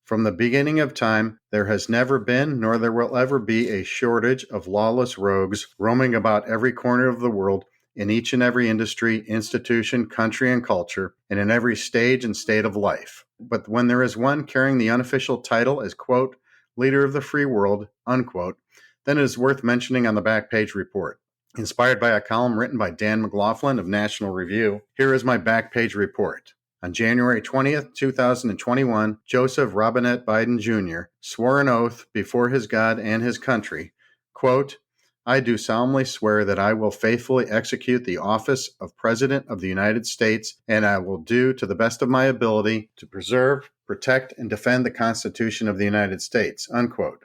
From the beginning of time, there has never been, nor there will ever be, a shortage of lawless rogues roaming about every corner of the world, in each and every industry, institution, country, and culture, and in every stage and state of life. But when there is one carrying the unofficial title as, quote, leader of the free world, unquote, then it is worth mentioning on the back page report. Inspired by a column written by Dan McLaughlin of National Review, here is my back page report. On January 20th, 2021, Joseph Robinette Biden Jr. swore an oath before his God and his country, quote, I do solemnly swear that I will faithfully execute the office of President of the United States, and I will do to the best of my ability to preserve, protect, and defend the Constitution of the United States, unquote.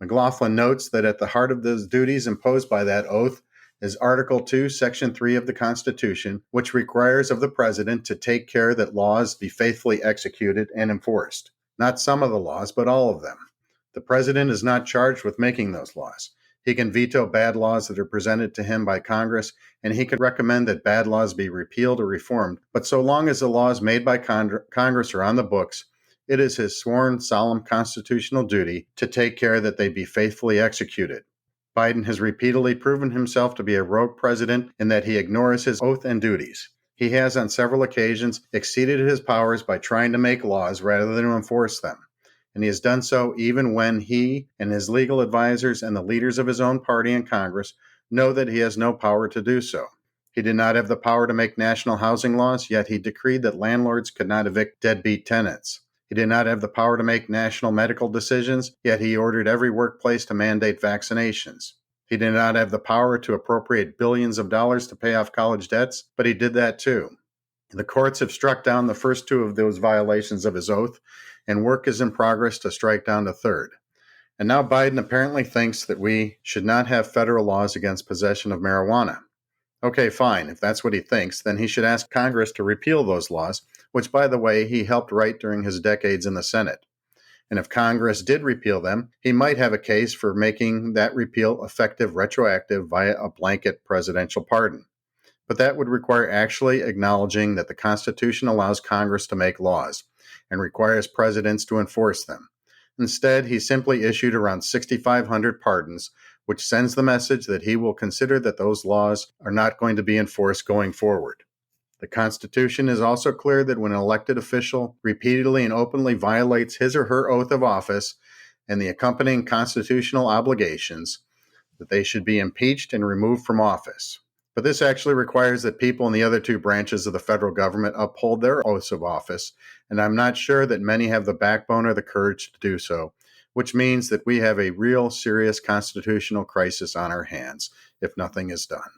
McLaughlin notes that at the heart of those duties imposed by that oath is Article 2, Section 3 of the Constitution, which requires of the President to take care that laws be faithfully executed and enforced. Not some of the laws, but all of them. The President is not charged with making those laws. He can veto bad laws that are presented to him by Congress, and he can recommend that bad laws be repealed or reformed. But so long as the laws made by Congress are on the books, it is his sworn, solemn constitutional duty to take care that they be faithfully executed. Biden has repeatedly proven himself to be a rogue president in that he ignores his oath and duties. He has on several occasions exceeded his powers by trying to make laws rather than to enforce them. And he has done so even when he and his legal advisors and the leaders of his own party in Congress know that he has no power to do so. He did not have the power to make national housing laws, yet he decreed that landlords could not evict deadbeat tenants. He did not have the power to make national medical decisions, yet he ordered every workplace to mandate vaccinations. He did not have the power to appropriate billions of dollars to pay off college debts, but he did that too. The courts have struck down the first two of those violations of his oath, and work is in progress to strike down the third. And now Biden apparently thinks that we should not have federal laws against possession of marijuana. Okay, fine. If that's what he thinks, then he should ask Congress to repeal those laws, which, by the way, he helped write during his decades in the Senate. And if Congress did repeal them, he might have a case for making that repeal effective retroactive via a blanket presidential pardon. But that would require actually acknowledging that the Constitution allows Congress to make laws and requires presidents to enforce them. Instead, he simply issued around 6,500 pardons, which sends the message that he will consider that those laws are not going to be enforced going forward. The Constitution is also clear that when an elected official repeatedly and openly violates his or her oath of office and the accompanying constitutional obligations, that they should be impeached and removed from office. But this actually requires that people in the other two branches of the federal government uphold their oaths of office, and I'm not sure that many have the backbone or the courage to do so, which means that we have a real serious constitutional crisis on our hands if nothing is done.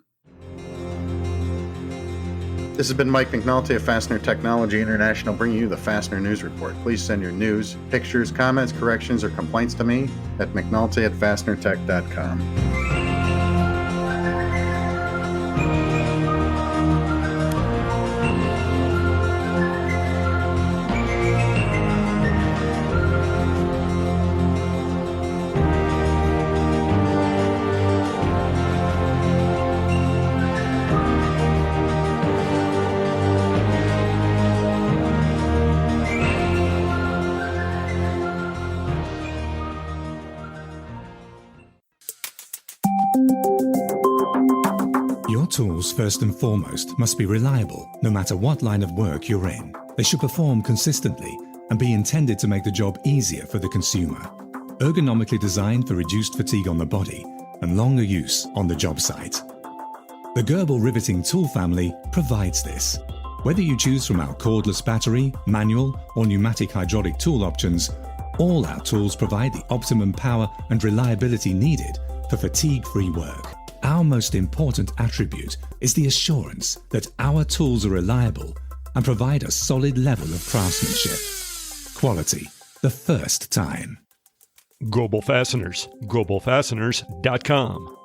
This has been Mike McNulty of Fastener Technology International bringing you the Fastener News Report. Please send your news, pictures, comments, corrections, or complaints to me at mcnulty@fastenertech.com. Your tools, first and foremost, must be reliable, no matter what line of work you're in. They should perform consistently and be intended to make the job easier for the consumer. Ergonomically designed for reduced fatigue on the body and longer use on the job site. The Gerbil riveting tool family provides this. Whether you choose from our cordless battery, manual, or pneumatic hydraulic tool options, all our tools provide the optimum power and reliability needed for fatigue-free work. Our most important attribute is the assurance that our tools are reliable and provide a solid level of craftsmanship. Quality, the first time. Global Fasteners, globalfasteners.com.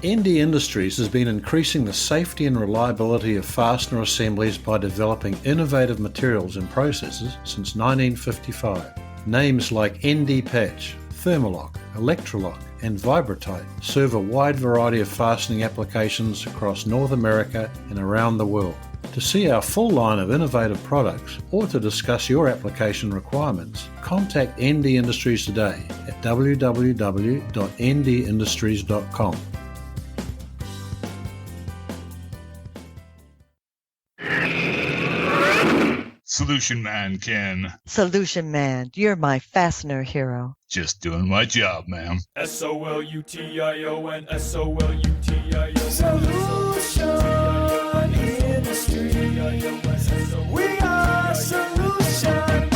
ND Industries has been increasing the safety and reliability of fastener assemblies by developing innovative materials and processes since 1955. Names like ND Patch, Thermalock, Electrolock, and Vibratite serve a wide variety of fastening applications across North America and around the world. To see our full line of innovative products or to discuss your application requirements, contact ND Industries today at www.ndindustries.com. Solution Man, Ken. Solution Man, you're my fastener hero. Just doing my job, ma'am. SOLUTION, SOLUTION. Solution Industry. We are Solution.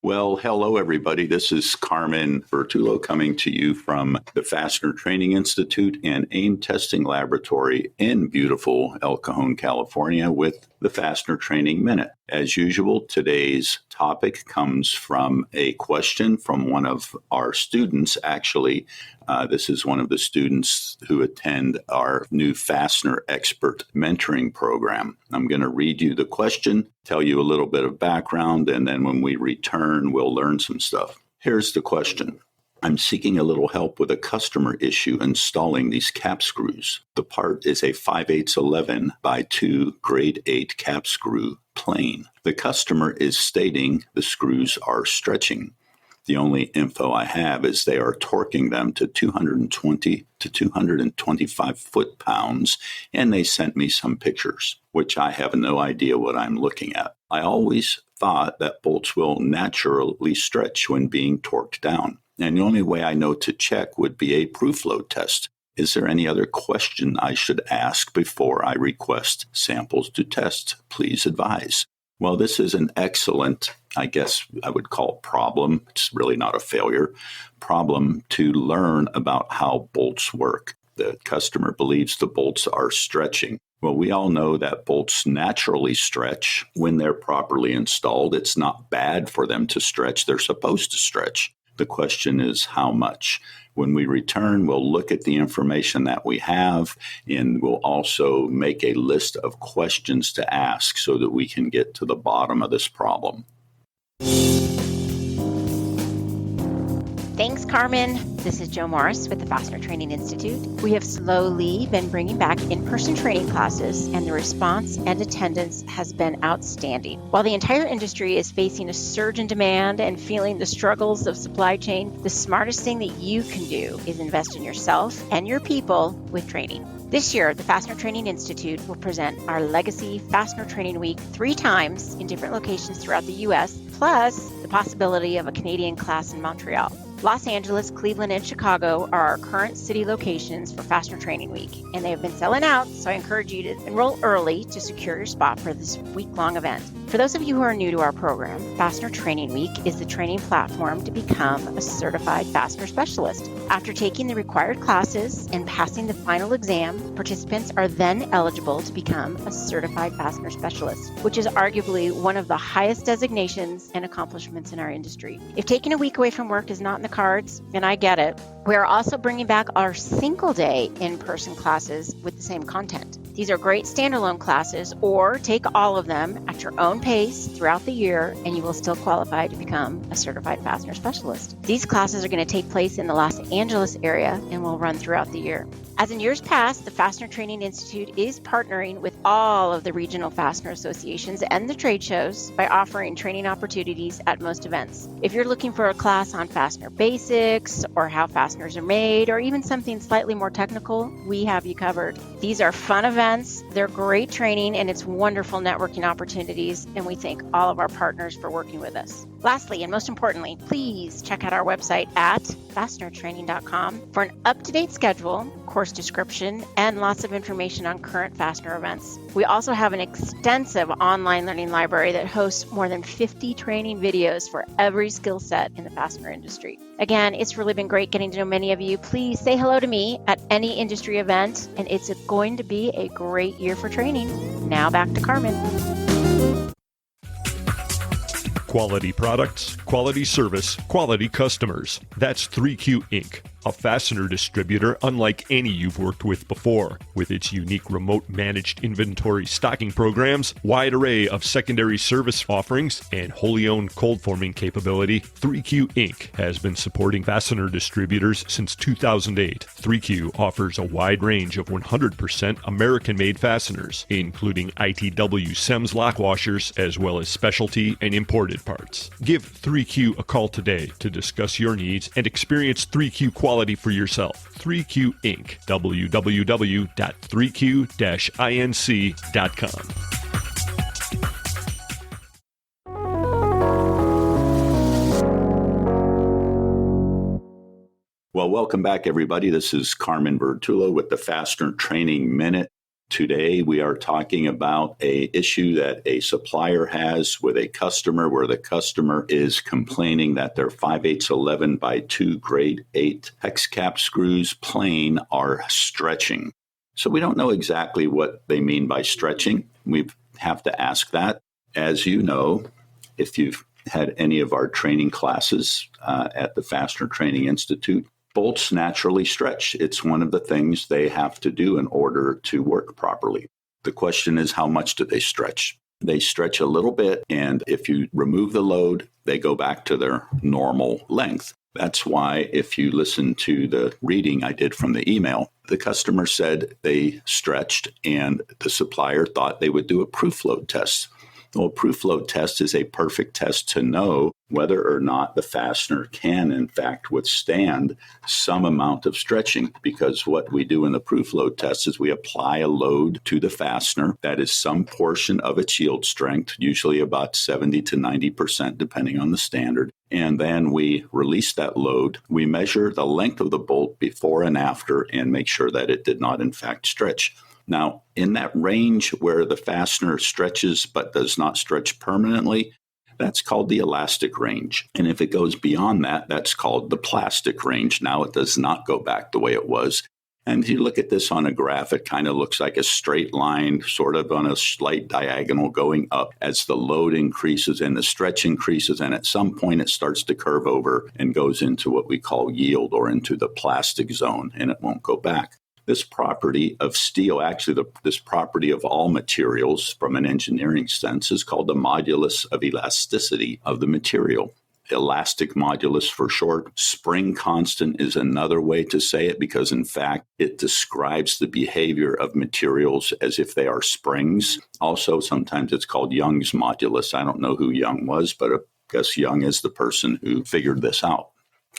Well, hello, everybody. This is Carmen Vertullo coming to you from the Fastener Training Institute and AIM Testing Laboratory in beautiful El Cajon, California, with the Fastener Training Minute. As usual, today's topic comes from a question from one of our students. Actually, this is one of the students who attend our new Fastener Expert Mentoring Program. I'm going to read you the question, tell you a little bit of background, and then when we return, we'll learn some stuff. Here's the question. I'm seeking a little help with a customer issue installing these cap screws. The part is a 5/8 by 2 grade 8 cap screw plane. The customer is stating the screws are stretching. The only info I have is they are torquing them to 220 to 225 foot-pounds, and they sent me some pictures, which I have no idea what I'm looking at. I always thought that bolts will naturally stretch when being torqued down, and the only way I know to check would be a proof load test. Is there any other question I should ask before I request samples to test? Please advise. Well, this is an excellent, I guess I would call problem. It's really not a failure. Problem to learn about how bolts work. The customer believes the bolts are stretching. Well, we all know that bolts naturally stretch when they're properly installed. It's not bad for them to stretch. They're supposed to stretch. The question is how much. When we return, we'll look at the information that we have, and we'll also make a list of questions to ask so that we can get to the bottom of this problem. Thanks, Carmen. This is Joe Morris with the Fastener Training Institute. We have slowly been bringing back in-person training classes, and the response and attendance has been outstanding. While the entire industry is facing a surge in demand and feeling the struggles of supply chain, the smartest thing that you can do is invest in yourself and your people with training. This year, the Fastener Training Institute will present our Legacy Fastener Training Week 3 times in different locations throughout the U.S., plus the possibility of a Canadian class in Montreal. Los Angeles, Cleveland, and Chicago are our current city locations for Fastener Training Week, and they have been selling out, so I encourage you to enroll early to secure your spot for this week-long event. For those of you who are new to our program, Fastener Training Week is the training platform to become a certified fastener specialist. After taking the required classes and passing the final exam, participants are then eligible to become a certified fastener specialist, which is arguably one of the highest designations and accomplishments in our industry. If taking a week away from work is not in the cards, and I get it, we are also bringing back our single-day in-person classes with the same content. These are great standalone classes, or take all of them at your own pace throughout the year, and you will still qualify to become a certified fastener specialist. These classes are going to take place in the Los Angeles area and will run throughout the year. As in years past, the Fastener Training Institute is partnering with all of the regional fastener associations and the trade shows by offering training opportunities at most events. If you're looking for a class on fastener basics or how fasteners are made, or even something slightly more technical, we have you covered. These are fun events, they're great training, and it's wonderful networking opportunities, and we thank all of our partners for working with us. Lastly, and most importantly, please check out our website at fastenertraining.com for an up-to-date schedule, course description, and lots of information on current fastener events. We also have an extensive online learning library that hosts more than 50 training videos for every skill set in the fastener industry. Again, it's really been great getting to know many of you. Please say hello to me at any industry event, and it's going to be a great year for training. Now back to Carmen. Quality products, quality service, quality customers. That's 3Q Inc., a fastener distributor unlike any you've worked with before. With its unique remote managed inventory stocking programs, wide array of secondary service offerings, and wholly owned cold forming capability, 3Q Inc. has been supporting fastener distributors since 2008. 3Q offers a wide range of 100% American-made fasteners, including ITW SEMS lock washers, as well as specialty and imported parts. Give 3Q a call today to discuss your needs and experience 3Q quality for yourself. 3Q Inc. www.3q-inc.com. Well, welcome back, everybody. This is Carmen Vertullo with the Fastener Training Minute. Today, we are talking about an issue that a supplier has with a customer where the customer is complaining that their 5/8 11 by 2 grade 8 hex cap screws plain are stretching. So we don't know exactly what they mean by stretching. We have to ask that. As you know, if you've had any of our training classes at the Fastener Training Institute, bolts naturally stretch. It's one of the things they have to do in order to work properly. The question is, how much do they stretch? They stretch a little bit, and if you remove the load, they go back to their normal length. That's why if you listen to the reading I did from the email, the customer said they stretched, and the supplier thought they would do a proof load test. Well, a proof load test is a perfect test to know whether or not the fastener can, in fact, withstand some amount of stretching, because what we do in the proof load test is we apply a load to the fastener that is some portion of its yield strength, usually about 70 to 90%, depending on the standard. And then we release that load. We measure the length of the bolt before and after and make sure that it did not, in fact, stretch. Now, in that range where the fastener stretches but does not stretch permanently, that's called the elastic range. And if it goes beyond that, that's called the plastic range. Now it does not go back the way it was. And if you look at this on a graph, it kind of looks like a straight line, sort of on a slight diagonal going up as the load increases and the stretch increases. And at some point, it starts to curve over and goes into what we call yield, or into the plastic zone, and it won't go back. This property of steel, actually this property of all materials from an engineering sense, is called the modulus of elasticity of the material. Elastic modulus for short. Spring constant is another way to say it, because in fact it describes the behavior of materials as if they are springs. Also, sometimes it's called Young's modulus. I don't know who Young was, but I guess Young is the person who figured this out.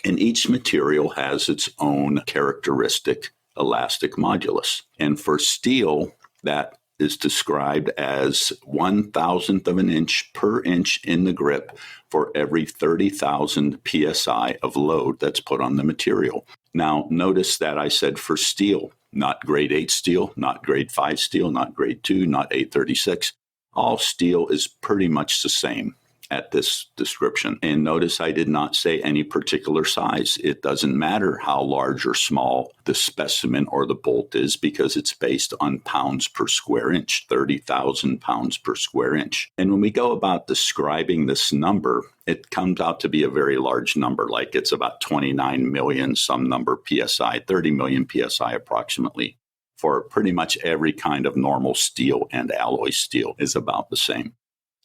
And each material has its own characteristic elastic modulus. And for steel, that is described as 1/1000th of an inch per inch in the grip for every 30,000 psi of load that's put on the material. Now, notice that I said for steel, not grade 8 steel, not grade 5 steel, not grade 2, not 836. All steel is pretty much the same at this description. And notice I did not say any particular size. It doesn't matter how large or small the specimen or the bolt is, because it's based on pounds per square inch, 30,000 pounds per square inch. And when we go about describing this number, it comes out to be a very large number, like it's about 29 million some number PSI, 30 million PSI approximately. For pretty much every kind of normal steel and alloy steel is about the same.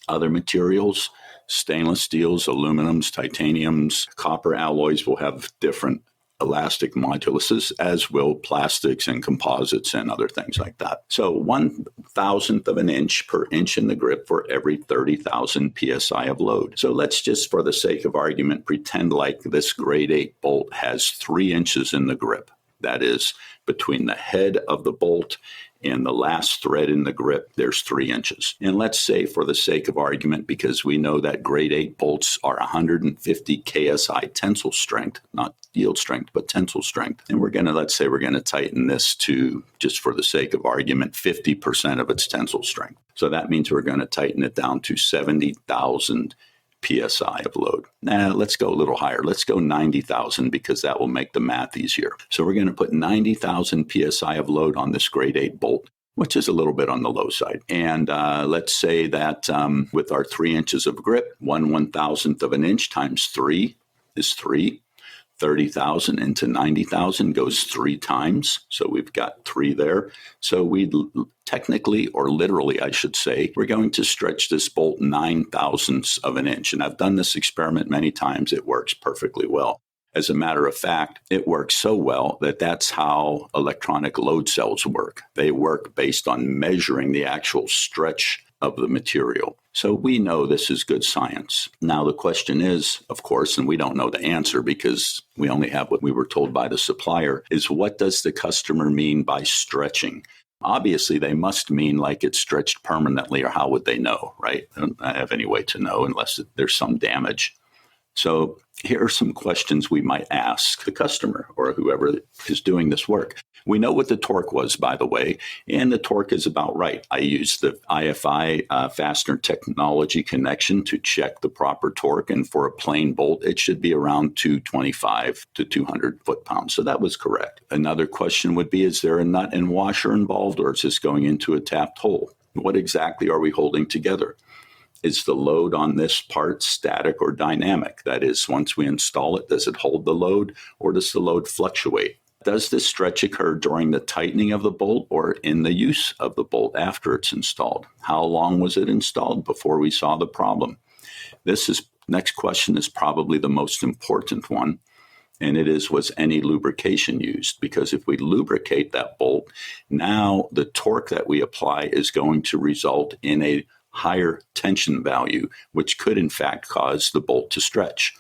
Other materials, stainless steels, aluminums, titaniums, copper alloys will have different elastic moduluses, as will plastics and composites and other things like that. So 1/1000th of an inch per inch in the grip for every 30,000 psi of load. So let's just, for the sake of argument, pretend like this grade 8 bolt has 3 inches in the grip. That is, between the head of the bolt and the last thread in the grip, there's 3 inches. And let's say, for the sake of argument, because we know that grade 8 bolts are 150 KSI tensile strength, not yield strength, but tensile strength. And let's say we're going to tighten this to, just for the sake of argument, 50% of its tensile strength. So that means we're going to tighten it down to 70,000 PSI of load. Now, let's go a little higher. Let's go 90,000, because that will make the math easier. So we're going to put 90,000 PSI of load on this grade 8 bolt. which is a little bit on the low side. And let's say that with our 3 inches of grip, 1/1000th of an inch times 3 is 3. 30,000 into 90,000 goes 3 times. So we've got 3 there. So we technically, or literally, I should say, we're going to stretch this bolt 9,000ths of an inch. And I've done this experiment many times. It works perfectly well. As a matter of fact, it works so well that that's how electronic load cells work. They work based on measuring the actual stretch of the material. So we know this is good science. Now the question is, of course, and we don't know the answer because we only have what we were told by the supplier, is what does the customer mean by stretching? Obviously, they must mean like it's stretched permanently, or how would they know, right? They don't have any way to know unless there's some damage. So here are some questions we might ask the customer or whoever is doing this work. We know what the torque was, by the way, and the torque is about right. I used the IFI Fastener Technology connection to check the proper torque, and for a plain bolt, it should be around 225 to 200 foot-pounds. So that was correct. Another question would be, is there a nut and washer involved, or is this going into a tapped hole? What exactly are we holding together? Is the load on this part static or dynamic? That is, once we install it, does it hold the load, or does the load fluctuate? Does this stretch occur during the tightening of the bolt or in the use of the bolt after it's installed? How long was it installed before we saw the problem? Next question is probably the most important one, and it is, was any lubrication used? Because if we lubricate that bolt, now the torque that we apply is going to result in a higher tension value, which could in fact cause the bolt to stretch.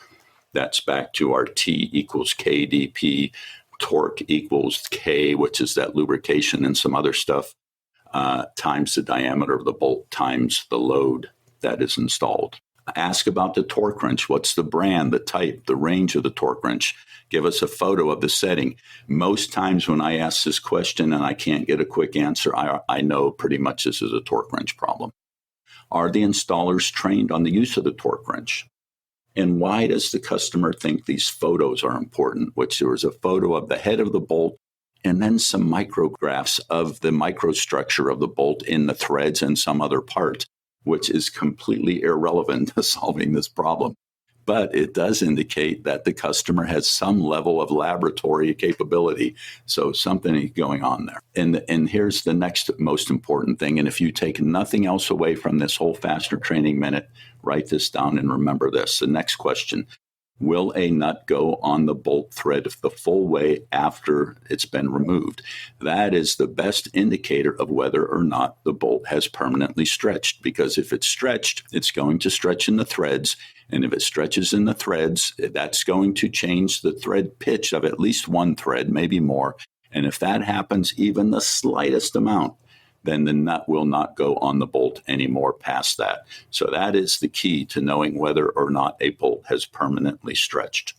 That's back to our T equals KdP, torque equals K, which is that lubrication and some other stuff, times the diameter of the bolt times the load that is installed. Ask about the torque wrench. What's the brand, the type, the range of the torque wrench? Give us a photo of the setting. Most times when I ask this question and I can't get a quick answer, I know pretty much this is a torque wrench problem. Are the installers trained on the use of the torque wrench? And why does the customer think these photos are important? Which there was a photo of the head of the bolt and then some micrographs of the microstructure of the bolt in the threads and some other part, which is completely irrelevant to solving this problem. But it does indicate that the customer has some level of laboratory capability. So something is going on there. And here's the next most important thing. And if you take nothing else away from this whole Fastener Training Minute, write this down and remember this. The next question: will a nut go on the bolt thread the full way after it's been removed? That is the best indicator of whether or not the bolt has permanently stretched, because if it's stretched, it's going to stretch in the threads. And if it stretches in the threads, that's going to change the thread pitch of at least one thread, maybe more. And if that happens even the slightest amount, then the nut will not go on the bolt anymore past that. So that is the key to knowing whether or not a bolt has permanently stretched.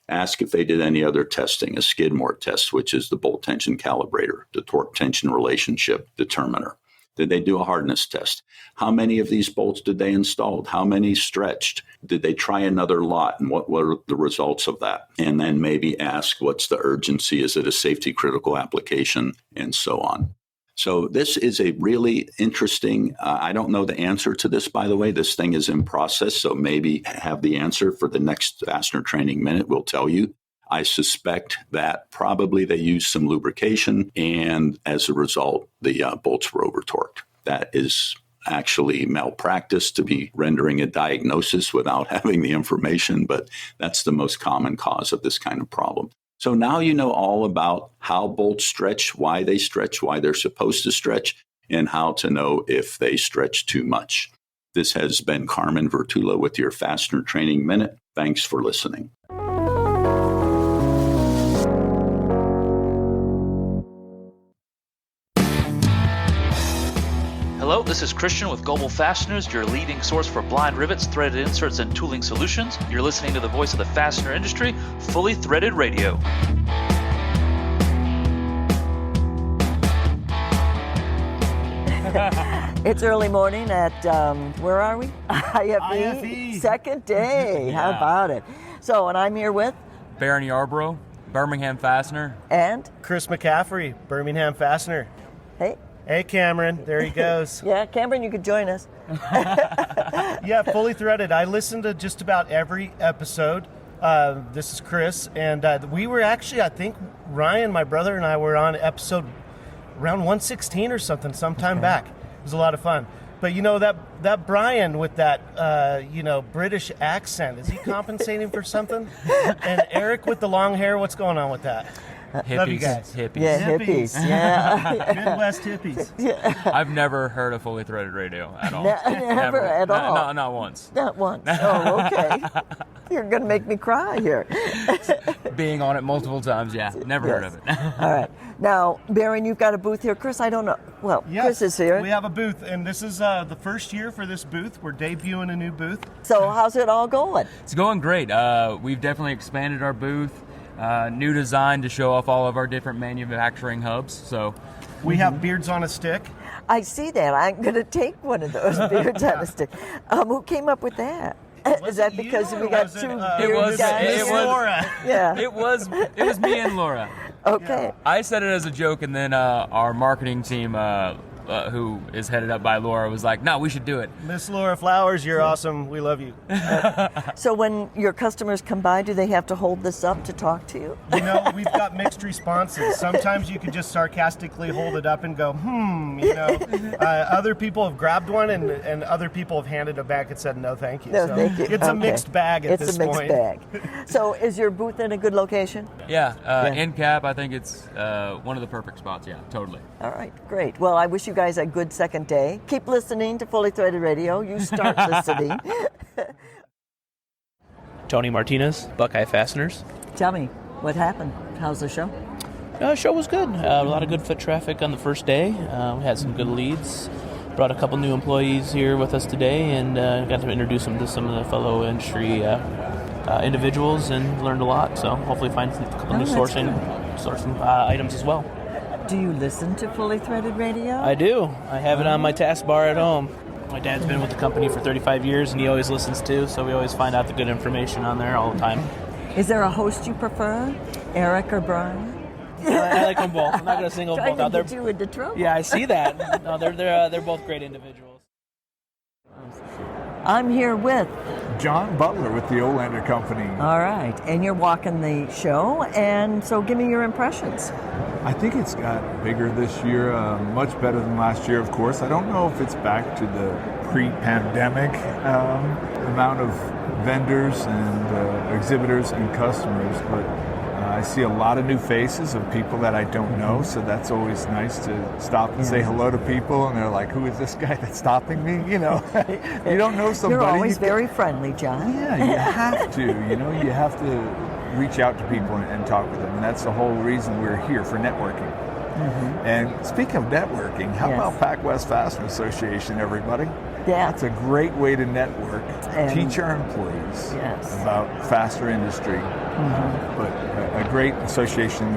Ask if they did any other testing, a Skidmore test, which is the bolt tension calibrator, the torque tension relationship determiner. Did they do a hardness test? How many of these bolts did they install? How many stretched? Did they try another lot? And what were the results of that? And then maybe ask, what's the urgency? Is it a safety critical application? And so on. So this is a really interesting, I don't know the answer to this, by the way. This thing is in process, so maybe have the answer for the next Fastener Training Minute. We'll tell you. I suspect that probably they used some lubrication, and as a result, the bolts were over-torqued. That is actually malpractice to be rendering a diagnosis without having the information, but that's the most common cause of this kind of problem. So now you know all about how bolts stretch, why they're supposed to stretch, and how to know if they stretch too much. This has been Carmen Vertullo with your Fastener Training Minute. Thanks for listening. Hello, this is Christian with Global Fasteners, your leading source for blind rivets, threaded inserts, and tooling solutions. You're listening to the voice of the fastener industry, Fully Threaded Radio. It's early morning at, where are we? IFE. Second day. Yeah. How about it? So, and I'm here with Baron Yarbrough, Birmingham Fastener. And Chris McCaffrey, Birmingham Fastener. Hey. Hey, Cameron. There he goes. Yeah, Cameron, you could join us. Yeah, Fully Threaded. I listened to just about every episode. This is Chris, and we were actually, I think, Ryan, my brother, and I were on episode around 116 or something sometime back. It was a lot of fun. But you know, that Brian with that British accent, is he compensating for something? And Eric with the long hair, what's going on with that? Love you guys. Hippies. Yeah, hippies. Yeah. Midwest hippies. Yeah. I've never heard of Fully Threaded Radio at all. Never at all. Not once. Not once. Oh, okay. You're going to make me cry here. Being on it multiple times, yeah. Never heard of it. All right. Now, Baron, you've got a booth here. Chris, I don't know. Well, Yes, Chris is here. We have a booth, and this is the first year for this booth. We're debuting a new booth. So how's it all going? It's going great. We've definitely expanded our booth. New design to show off all of our different manufacturing hubs. So we have beards on a stick. I see that. I'm going to take one of those beards on a stick. Who came up with that? Is that because we got two beard guys? It was Laura. Yeah. It was me and Laura. Okay. I said it as a joke, and then our marketing team, who is headed up by Laura, was like, "No, we should do it." Miss Laura Flowers, you're awesome. We love you. So when your customers come by, do they have to hold this up to talk to you? You know, we've got mixed responses. Sometimes you can just sarcastically hold it up and go, other people have grabbed one, and other people have handed it back and said, no, thank you. No, So thank you. It's a mixed bag at this point. It's a mixed bag. So is your booth in a good location? Yeah, end cap, I think it's one of the perfect spots. Yeah, totally. All right, great. Well, I wish you guys a good second day. Keep listening to Fully Threaded Radio. You start listening. Tony Martinez, Buckeye Fasteners. Tell me, what happened? How's the show? Show was good. A lot of good foot traffic on the first day. We had some good leads. Brought a couple new employees here with us today, and got to introduce them to some of the fellow industry individuals, and learned a lot. So hopefully find a couple new sourcing items as well. Do you listen to Fully Threaded Radio? I do. I have it on my taskbar at home. My dad's been with the company for 35 years, and he always listens too, so we always find out the good information on there all the time. Is there a host you prefer, Eric or Brian? I like them both. I'm not going to single both out. Trying to get you into trouble. Yeah, I see that. No, they're both great individuals. I'm here with John Butler with the Olander Company. All right, and you're walking the show, and so give me your impressions. I think it's got bigger this year, much better than last year, of course. I don't know if it's back to the pre-pandemic amount of vendors and exhibitors and customers, but I see a lot of new faces of people that I don't know, so that's always nice to stop and say hello to people, and they're like, who is this guy that's stopping me? You know, you don't know somebody. You're always very friendly, John. Yeah, you have to, you have to reach out to people and talk with them, and that's the whole reason we're here, for networking. Mm-hmm. And speaking of networking, how about Pac West Fastener Association, everybody? Yeah. That's a great way to network, teach our employees about fastener industry, but a great association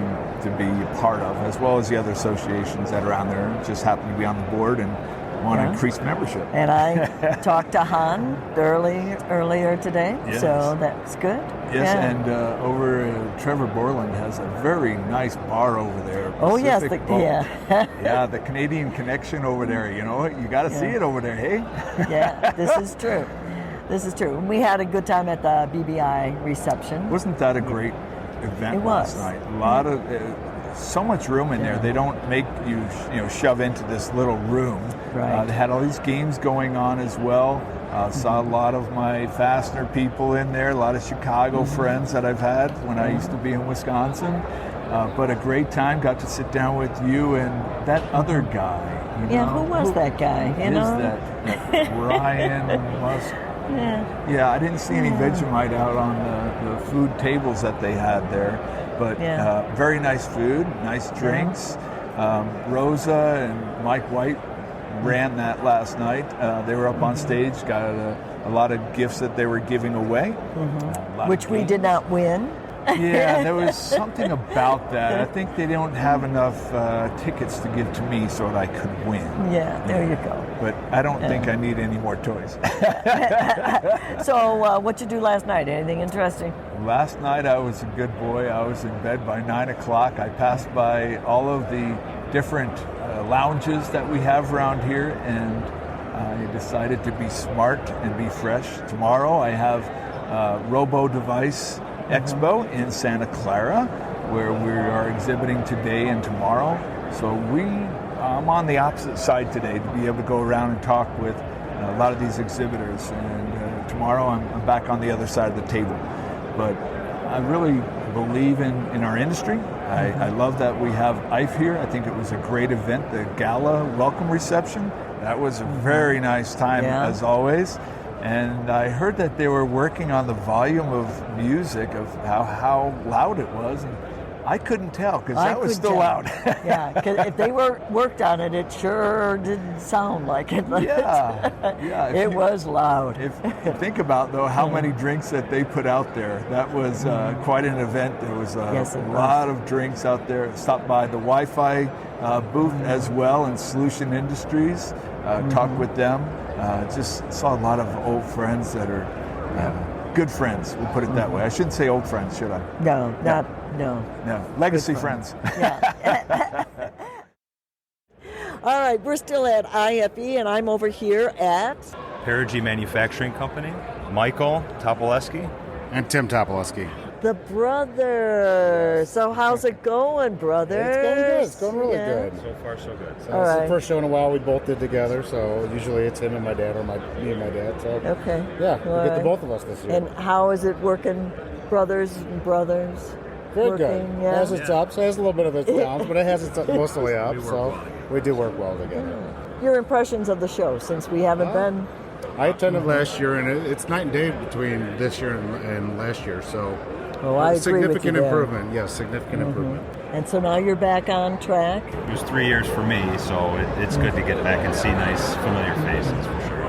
to be a part of, as well as the other associations that are on there, just happen to be on the board and want to increase membership. And I talked to Han earlier today, so that's good. Yes, and Trevor Borland has a very nice bar over there. Oh, yes. Yeah, the Canadian Connection over there. You know, you got to see it over there, hey? Yeah, this is true. This is true. We had a good time at the BBI reception. Wasn't that a great event last night? A lot of... so much room in there. They don't make you shove into this little room. Right. They had all these games going on as well. Saw a lot of my Fastener people in there, a lot of Chicago friends that I've had when I used to be in Wisconsin. But a great time. Got to sit down with you and that other guy. Who was that guy? That Ryan Musk? Yeah, I didn't see any Vegemite out on the food tables that they had there. But very nice food, nice drinks. Rosa and Mike White ran that last night. They were up on stage, got a lot of gifts that they were giving away. Which we did not win. Yeah, there was something about that. I think they don't have enough tickets to give to me so that I could win. Yeah, there you go. But I don't think I need any more toys. So what'd you do last night? Anything interesting? Last night I was a good boy. I was in bed by 9 o'clock. I passed by all of the different lounges that we have around here, and I decided to be smart and be fresh. Tomorrow I have Robo Device Expo in Santa Clara, where we are exhibiting today and tomorrow. So I'm on the opposite side today to be able to go around and talk with a lot of these exhibitors, and tomorrow I'm back on the other side of the table. But I really believe in our industry. I love that we have IFE here. I think it was a great event, the gala welcome reception. That was a very nice time, as always. And I heard that they were working on the volume of music, of how loud it was. And I couldn't tell because that was still loud. Yeah, because if they worked on it, it sure didn't sound like it. Yeah. It was loud. If you think about, though, how many drinks that they put out there, that was quite an event. There was a lot of drinks out there. Stopped by the Wi-Fi booth as well in Solution Industries, talked with them. Just saw a lot of old friends that are good friends, we'll put it that way. I shouldn't say old friends, should I? No. Legacy friends. Yeah. All right, we're still at IFE, and I'm over here at Perigee Manufacturing Company, Michael Topoleski. And Tim Topoleski. the brothers. So how's it going, brothers? It's going really good. So far, so good. So it's the first show in a while we both did together. So usually it's him and my dad, or me and my dad. So okay. Yeah, we get the both of us this year. And how is it working, brothers and brothers? Very good. Yeah. It has its ups. It has a little bit of its downs, but it has its most of the way up. So we do work well together. Your impressions of the show, since we haven't been... I attended last year, and it's night and day between this year and last year. So I agree significant with you improvement. There. Yes, significant improvement. And so now you're back on track. It was 3 years for me, so it's good to get back and see nice, familiar faces for sure.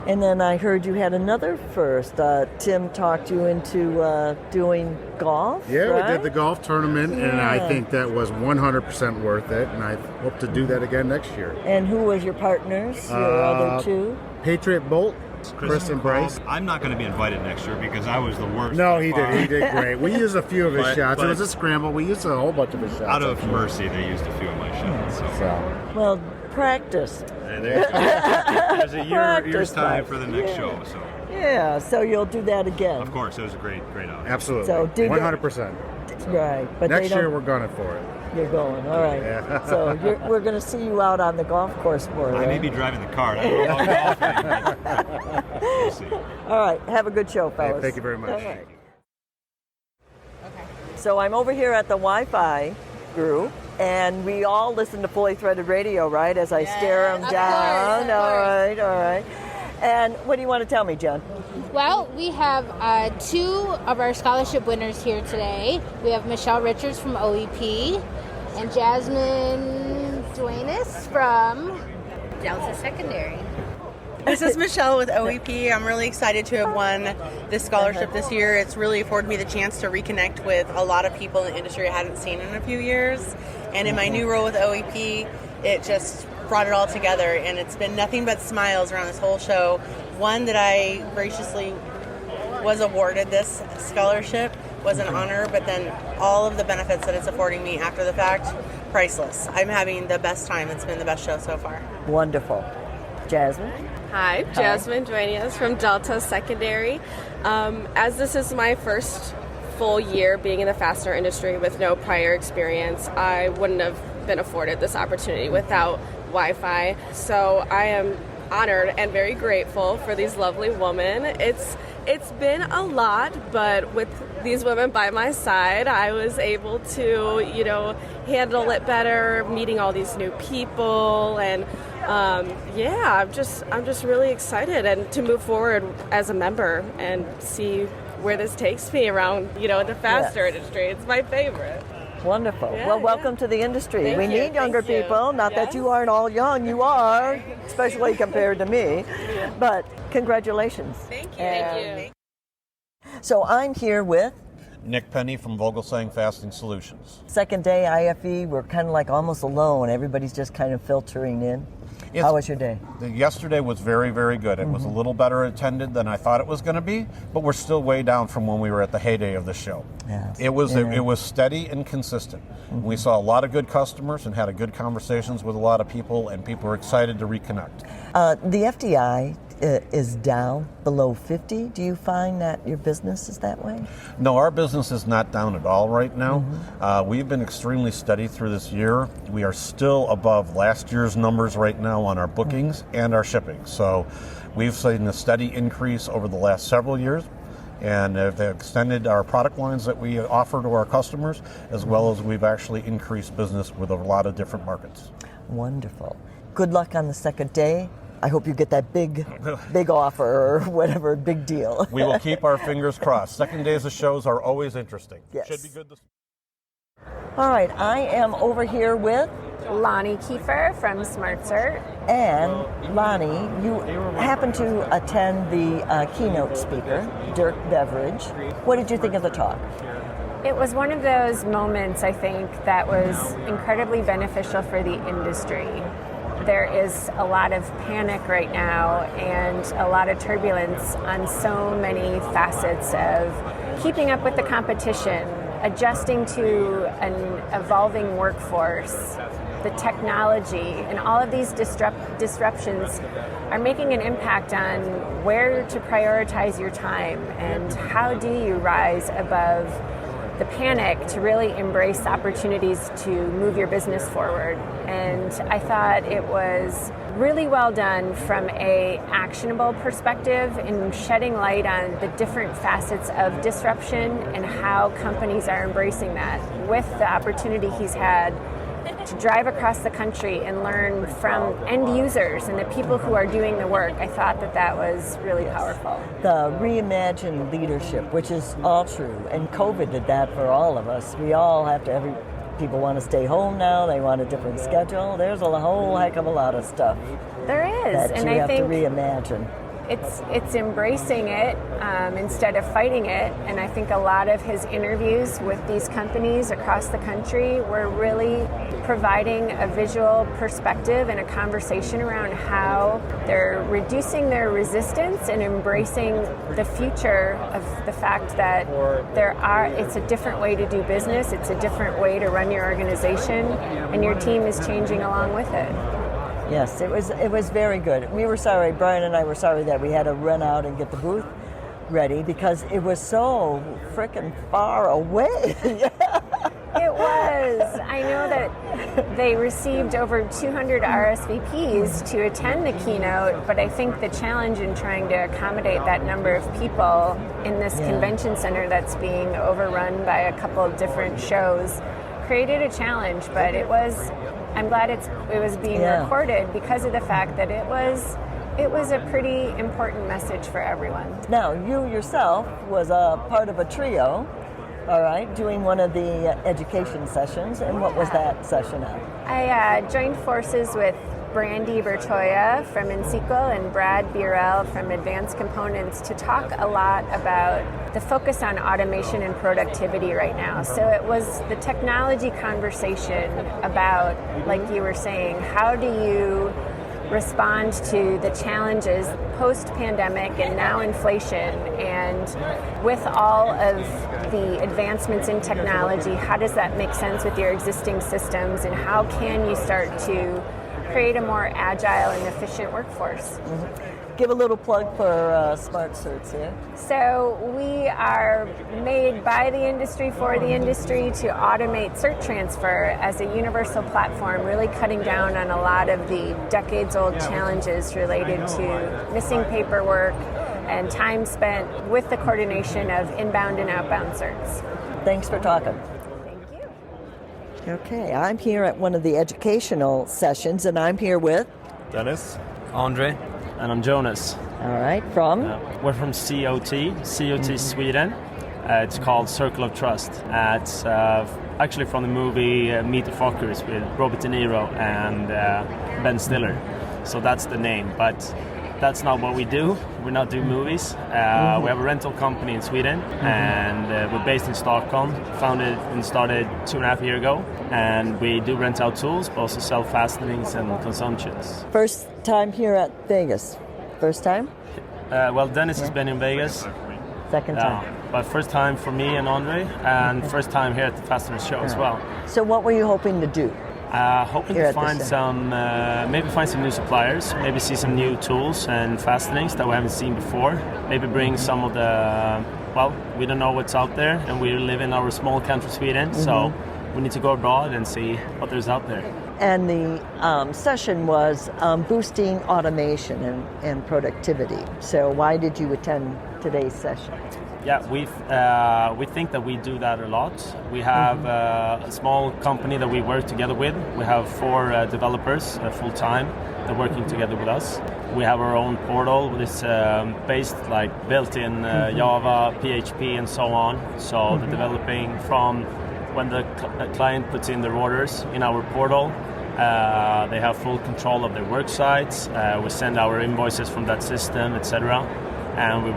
And then I heard you had another first. Tim talked you into doing golf. Yeah, right? we did the golf tournament, and I think that was 100% worth it, and I hope to do that again next year. And who was your partners, your other two? Patriot Bolt, Chris and Bryce. I'm not going to be invited next year because I was the worst. No, he did. He did great. We used a few of his shots. It was a scramble. We used a whole bunch of his shots. Out of mercy, they used a few of my shots. So. Well, practice. There's a year's time for the next show. So. Yeah, so you'll do that again. Of course, it was a great outing. Absolutely. So 100%. Right, but next year we're going for it. You're going, all right. Yeah. So we're going to see you out on the golf course more. I may be driving the car. I don't know about golfing. We'll see. All right, have a good show, fellas. Hey, thank you very much. All right. Okay. So I'm over here at the Wi-Fi group, and we all listen to Fully Threaded Radio, right? As I stare them down. Of course. All right. And what do you want to tell me, Jen? Well, we have two of our scholarship winners here today. We have Michelle Richards from OEP and Jasmine Duenas from Delta Secondary. This is Michelle with OEP. I'm really excited to have won this scholarship this year. It's really afforded me the chance to reconnect with a lot of people in the industry I hadn't seen in a few years. And in my new role with OEP, it just brought it all together, and it's been nothing but smiles around this whole show. One, that I graciously was awarded this scholarship was an honor, but then all of the benefits that it's affording me after the fact, priceless. I'm having the best time. It's been the best show so far. Wonderful. Jasmine? Hi, Jasmine Duenas from Delta Secondary. As this is my first full year being in the fastener industry with no prior experience, I wouldn't have been afforded this opportunity without Wi-Fi. So I am honored and very grateful for these lovely women. It's been a lot, but with these women by my side, I was able to, handle it better, meeting all these new people, and I'm just really excited and to move forward as a member and see where this takes me around, the fastener industry. It's my favorite. Wonderful. Yeah, well, welcome to the industry. Thank we you, need younger thank you. people. Not that you aren't all young. You are, especially compared to me. But congratulations. Thank you. Thank you. So I'm here with Nick Penny from Vogelsang Fastening Solutions. second day IFE. We're kind of like almost alone. Everybody's just kind of filtering in. How was your day? Yesterday was very, very good. It was a little better attended than I thought it was going to be, but we're still way down from when we were at the heyday of the show. Yes. It was steady and consistent. We saw a lot of good customers and had a good conversations with a lot of people, and people were excited to reconnect. The FDI is down below 50. Do you find that your business is that way? No, our business is not down at all right now. We've been extremely steady through this year. We are still above last year's numbers right now on our bookings and our shipping. So we've seen a steady increase over the last several years, and have extended our product lines that we offer to our customers, as well as we've actually increased business with a lot of different markets. Wonderful. Good luck on the second day. I hope you get that big offer or whatever, big deal. We will keep our fingers crossed. Second days of shows are always interesting. Yes. Should be good. All right, I am over here with Lonnie Kiefer from SmartCert. And Lonnie, you happen to attend the keynote speaker, Dirk Beveridge. What did you think of the talk? It was one of those moments, I think, that was incredibly beneficial for the industry. There is a lot of panic right now and a lot of turbulence on so many facets of keeping up with the competition, adjusting to an evolving workforce, the technology, and all of these disruptions are making an impact on where to prioritize your time and how do you rise above the panic to really embrace opportunities to move your business forward. And I thought it was really well done from a actionable perspective in shedding light on the different facets of disruption and how companies are embracing that with the opportunity he's had to drive across the country and learn from end users and the people who are doing the work. I thought that was really powerful. The reimagined leadership, which is all true, and COVID did that for all of us. We all have to, people want to stay home now, they want a different schedule. There's a whole heck of a lot of stuff. There is, that and you I have think to reimagine. It's embracing it instead of fighting it, and I think a lot of his interviews with these companies across the country were really providing a visual perspective and a conversation around how they're reducing their resistance and embracing the future of the fact that it's a different way to do business, it's a different way to run your organization, and your team is changing along with it. Yes, it was very good. We were sorry, Brian and I were sorry that we had to run out and get the booth ready because it was so frickin' far away. It was. I know that they received over 200 RSVPs to attend the keynote, but I think the challenge in trying to accommodate that number of people in this convention center that's being overrun by a couple of different shows created a challenge, but I'm glad it was being recorded because of the fact that it was a pretty important message for everyone. Now, you yourself was a part of a trio, all right, doing one of the education sessions, and what was that session on? I joined forces with Brandy Bertoya from Insequel and Brad Burrell from Advanced Components to talk a lot about the focus on automation and productivity right now. So it was the technology conversation about, like you were saying, how do you respond to the challenges post-pandemic and now inflation, and with all of the advancements in technology, how does that make sense with your existing systems, and how can you start to create a more agile and efficient workforce? Give a little plug for SmartCerts here. So we are made by the industry for the industry to automate cert transfer as a universal platform, really cutting down on a lot of the decades-old challenges related to missing paperwork and time spent with the coordination of inbound and outbound certs. Thanks for talking. Okay, I'm here at one of the educational sessions, and I'm here with Dennis, Andre, and I'm Jonas. All right, from? We're from COT Sweden. It's called Circle of Trust. It's actually from the movie Meet the Fockers with Robert De Niro and Ben Stiller. So that's the name. But that's not what we do. We not do movies. We have a rental company in Sweden, and we're based in Stockholm. Founded and started 2.5 years ago, and we do rent out tools, but also sell fastenings and consumptions. First time here at Vegas. First time? Well, Dennis has been in Vegas. Second time. But first time for me and Andre, and first time here at the Fastener show as well. So what were you hoping to do? Hoping to find some, maybe find some new suppliers, maybe see some new tools and fastenings that we haven't seen before. Maybe bring some of the, well, we don't know what's out there, and we live in our small country, Sweden, so we need to go abroad and see what there's out there. And the session was boosting automation and productivity. So why did you attend today's session? Yeah, we think that we do that a lot. We have a small company that we work together with. We have 4 developers full-time that are working together with us. We have our own portal that is based, built in Java, PHP, and so on. So the developing from when the client puts in their orders in our portal, they have full control of their work sites. We send our invoices from that system, etc. And we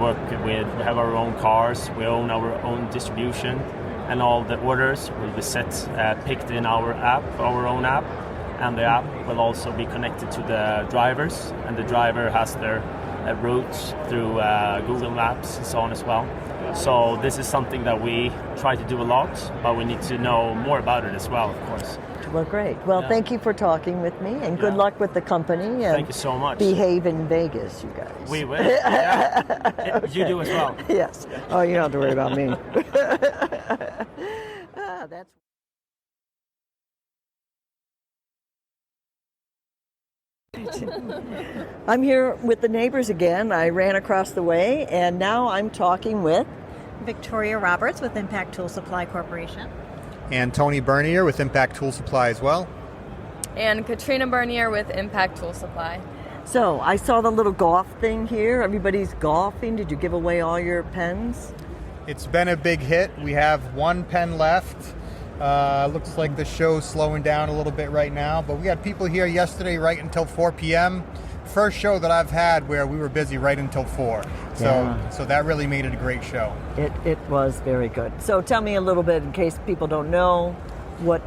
have our own cars, we own our own distribution, and all the orders will be picked in our app, our own app, and the app will also be connected to the drivers, and the driver has their routes through Google Maps and so on as well. So this is something that we try to do a lot, but we need to know more about it as well, of course. Well, great. Well, thank you for talking with me, and good luck with the company. And thank you so much. Behave in Vegas, you guys. We will. Yeah. Okay. You do as well. Yes. Oh, you don't have to worry about me. That's. I'm here with the neighbors again. I ran across the way, and now I'm talking with Victoria Roberts with Impact Tool Supply Corporation. And Tony Bernier with Impact Tool Supply as well. And Katrina Bernier with Impact Tool Supply. So I saw the little golf thing here. Everybody's golfing. Did you give away all your pens? It's been a big hit. We have 1 pen left. Looks like the show's slowing down a little bit right now, but we had people here yesterday right until 4 p.m. First show that I've had where we were busy right until 4. So that really made it a great show. It was very good. So tell me a little bit, in case people don't know, what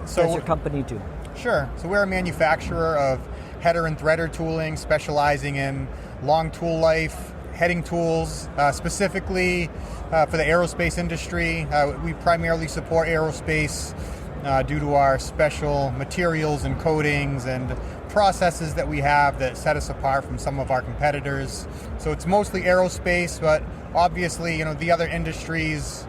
does your company do? Sure. So we're a manufacturer of header and threader tooling, specializing in long tool life, heading tools, specifically for the aerospace industry. We primarily support aerospace due to our special materials and coatings and processes that we have that set us apart from some of our competitors. So it's mostly aerospace, but obviously, the other industries,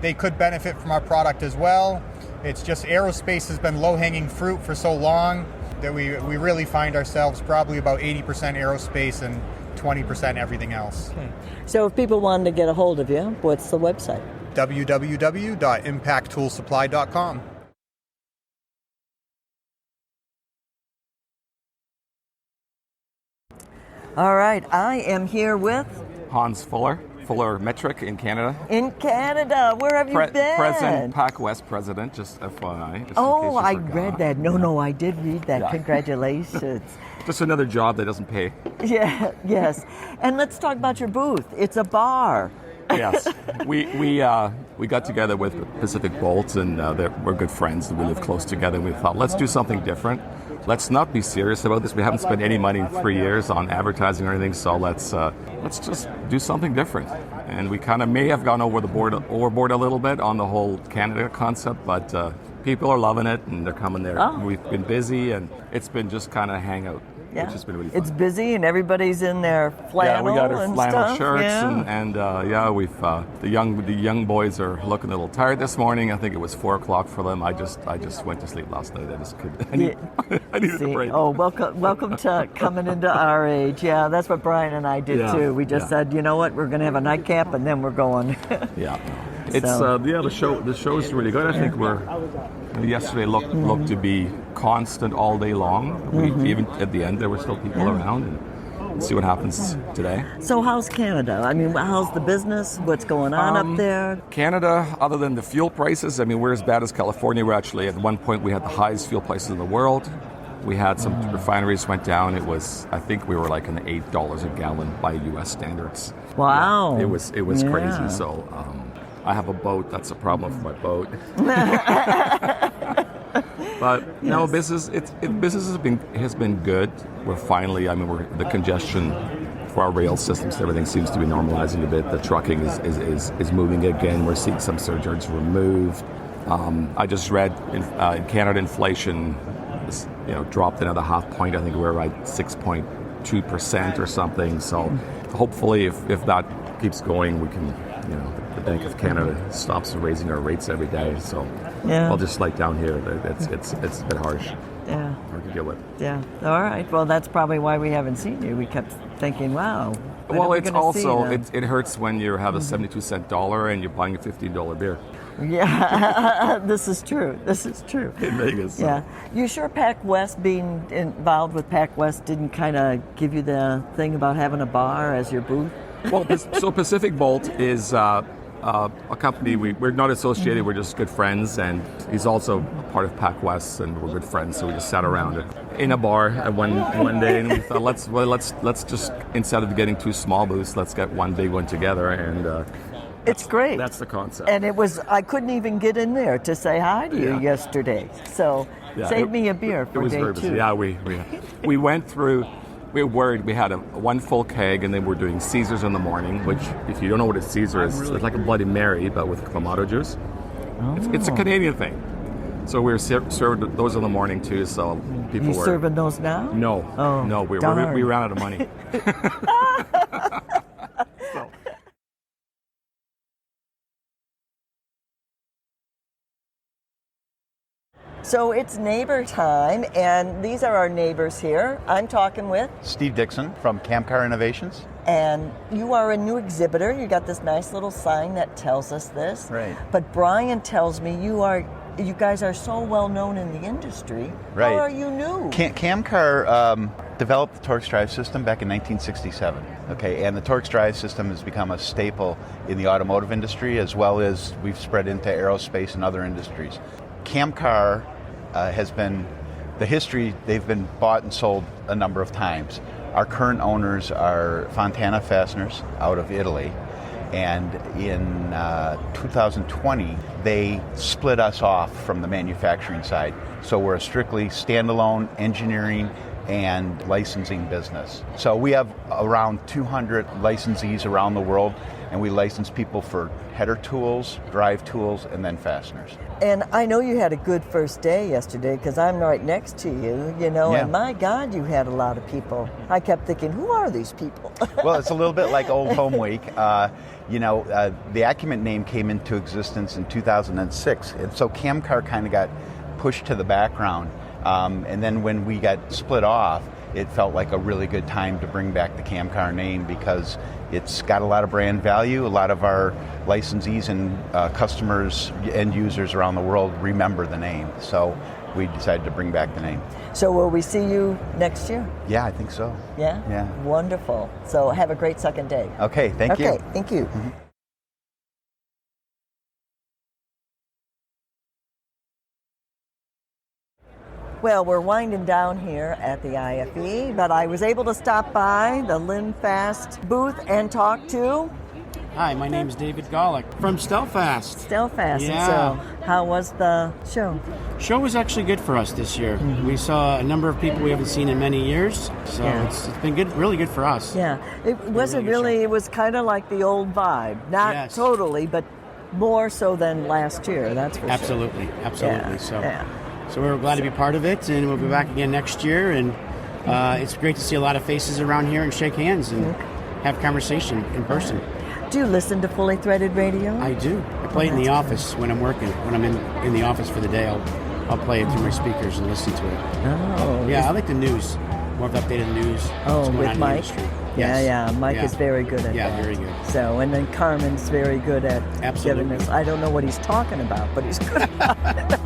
they could benefit from our product as well. It's just aerospace has been low-hanging fruit for so long that we really find ourselves probably about 80% aerospace and 20% everything else. Okay. So if people wanted to get a hold of you, what's the website? www.impacttoolsupply.com. All right, I am here with Hans Fuller Metric in Canada. In Canada, where have you been? President, Pac West president, just FYI. Just I read that. No, I did read that. Yeah. Congratulations. Just another job that doesn't pay. Yeah, yes. And let's talk about your booth. It's a bar. Yes, we got together with Pacific Bolts, and we're good friends. We live close together. And we thought, let's do something different. Let's not be serious about this. We haven't spent any money in 3 years on advertising or anything, so let's just do something different. And we kind of may have gone overboard a little bit on the whole Canada concept, but people are loving it and they're coming there. Oh. We've been busy, and it's been just kind of a hangout. Yeah. Which has been really fun. It's busy and everybody's in their flannel. Yeah, we got our and flannel stuff. shirts Yeah. we've the young boys are looking a little tired this morning. I think it was 4:00 for them. I just went to sleep last night. I needed a break. Oh, welcome to coming into our age. Yeah, that's what Brian and I did too. We just said, you know what, we're going to have a nightcap and then we're going. Yeah. It's the show is really good. I think yesterday looked to be constant all day long. Even at the end there were still people around, and see what happens today. So how's Canada? I mean, how's the business? What's going on up there? Canada, other than the fuel prices, I mean, we're as bad as California. We're actually, at one point, we had the highest fuel prices in the world. We had some refineries went down. I think we were like in the $8 a gallon by U.S. standards. Wow. Yeah, it was Yeah. crazy. So I have a boat. That's a problem for my boat. But no, business has been good. We're finally, the congestion for our rail systems, everything seems to be normalizing a bit. The trucking is moving again. We're seeing some surcharges removed. I just read in Canada inflation dropped another half point. I think we're at 6.2% or something. So hopefully if that keeps going, we can, the Bank of Canada stops raising our rates every day. So I'll just like down here, it's a bit harsh. Yeah. Hard to deal with. Yeah. All right. Well, that's probably why we haven't seen you. We kept thinking, wow. Well, it's also, it hurts when you have a 72-cent dollar and you're buying a $15 beer. Yeah, this is true. In Vegas. Yeah. You sure Pac West, being involved with Pac West, didn't kind of give you the thing about having a bar as your booth? Well, so Pacific Bolt is a company, we're not associated, we're just good friends, and he's also a part of Pac West, and we're good friends, so we just sat around in a bar one day, and we thought, let's just, instead of getting two small booths, let's get one big one together, and it's great. That's the concept. And I couldn't even get in there to say hi to you yesterday, so save me a beer for day 2. Yeah, we went through. We were worried. We had one full keg, and then we're doing Caesars in the morning, which, if you don't know what a Caesar is, it's like a Bloody Mary, but with Clamato juice. Oh. It's a Canadian thing. So we were served those in the morning, too, so people were... You serving those now? No. Oh, no, we ran out of money. So it's neighbor time, and these are our neighbors here. I'm talking with Steve Dixon from Camcar Innovations. And you are a new exhibitor. You got this nice little sign that tells us this. Right. But Brian tells me you guys are so well known in the industry. Right. How are you new? Camcar developed the Torx drive system back in 1967. Okay, and the Torx drive system has become a staple in the automotive industry, as well as we've spread into aerospace and other industries. Camcar has been the history. They've been bought and sold a number of times. Our current owners are Fontana Fasteners out of Italy, and in 2020 they split us off from the manufacturing side. So we're a strictly standalone engineering and licensing business. So we have around 200 licensees around the world, and we license people for header tools, drive tools, and then fasteners. And I know you had a good first day yesterday because I'm right next to you, and my God, you had a lot of people. I kept thinking, who are these people? Well, it's a little bit like Old Home Week. The Acumen name came into existence in 2006, and so Camcar kind of got pushed to the background. And then when we got split off, it felt like a really good time to bring back the Camcar name because it's got a lot of brand value. A lot of our licensees and customers, end users around the world remember the name. So we decided to bring back the name. So will we see you next year? Yeah, I think so. Yeah? Yeah. Wonderful. So have a great second day. Okay, thank you. Okay, thank you. Mm-hmm. Well, we're winding down here at the IFE, but I was able to stop by the Lynn Fast booth and talk to... Hi, my name is David Golick from Stelfast. Stelfast. Yeah. So how was the show? Show was actually good for us this year. Mm-hmm. We saw a number of people we haven't seen in many years, so it's been good, really good for us. Yeah, it was kind of like the old vibe. Not totally, but more so than last year, that's for sure. Absolutely. Yeah. So we're glad to be part of it, and we'll be back again next year. And it's great to see a lot of faces around here and shake hands and have conversation in person. Do you listen to Fully Threaded Radio? I do. I play it in the office when I'm working. When I'm in the office for the day, I'll play it through my speakers and listen to it. Oh. Yeah, I like the news. More of the updated news. Oh, with Mike? In the industry. Yes. Yeah. Mike is very good at that. Yeah, very good. So, and then Carmen's very good at giving us. I don't know what he's talking about, but he's good at it.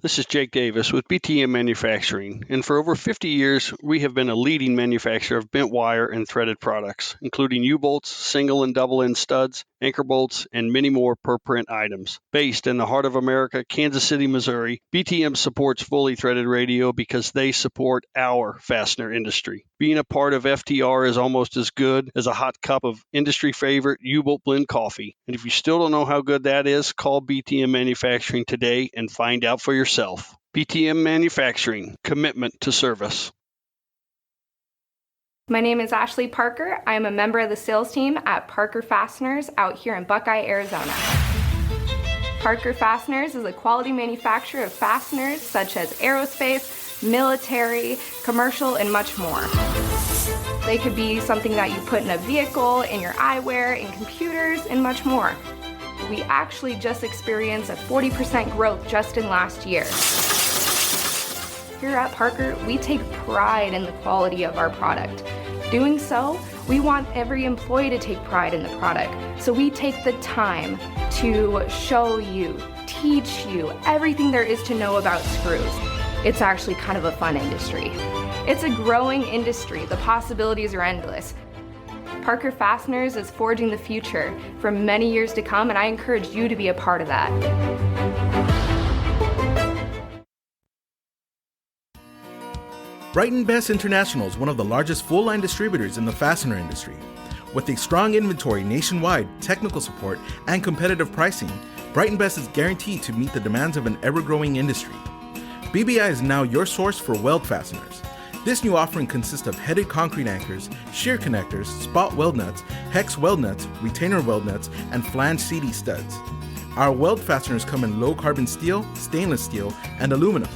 This is Jake Davis with BTM Manufacturing, and for over 50 years, we have been a leading manufacturer of bent wire and threaded products, including U-bolts, single and double end studs, anchor bolts, and many more per-print items. Based in the heart of America, Kansas City, Missouri, BTM supports Fully Threaded Radio because they support our fastener industry. Being a part of FTR is almost as good as a hot cup of industry favorite U-bolt blend coffee. And if you still don't know how good that is, call BTM Manufacturing today and find out for yourself. BTM Manufacturing, commitment to service. My name is Ashley Parker. I am a member of the sales team at Parker Fasteners out here in Buckeye, Arizona. Parker Fasteners is a quality manufacturer of fasteners such as aerospace, military, commercial, and much more. They could be something that you put in a vehicle, in your eyewear, in computers, and much more. We actually just experienced a 40% growth just in last year. Here at Parker, we take pride in the quality of our product. Doing so, we want every employee to take pride in the product. So we take the time to show you, teach you everything there is to know about screws. It's actually kind of a fun industry. It's a growing industry. The possibilities are endless. Parker Fasteners is forging the future for many years to come, and I encourage you to be a part of that. Brighton Best International is one of the largest full-line distributors in the fastener industry. With a strong inventory nationwide, technical support, and competitive pricing, Brighton Best is guaranteed to meet the demands of an ever-growing industry. BBI is now your source for weld fasteners. This new offering consists of headed concrete anchors, shear connectors, spot weld nuts, hex weld nuts, retainer weld nuts, and flange CD studs. Our weld fasteners come in low carbon steel, stainless steel, and aluminum.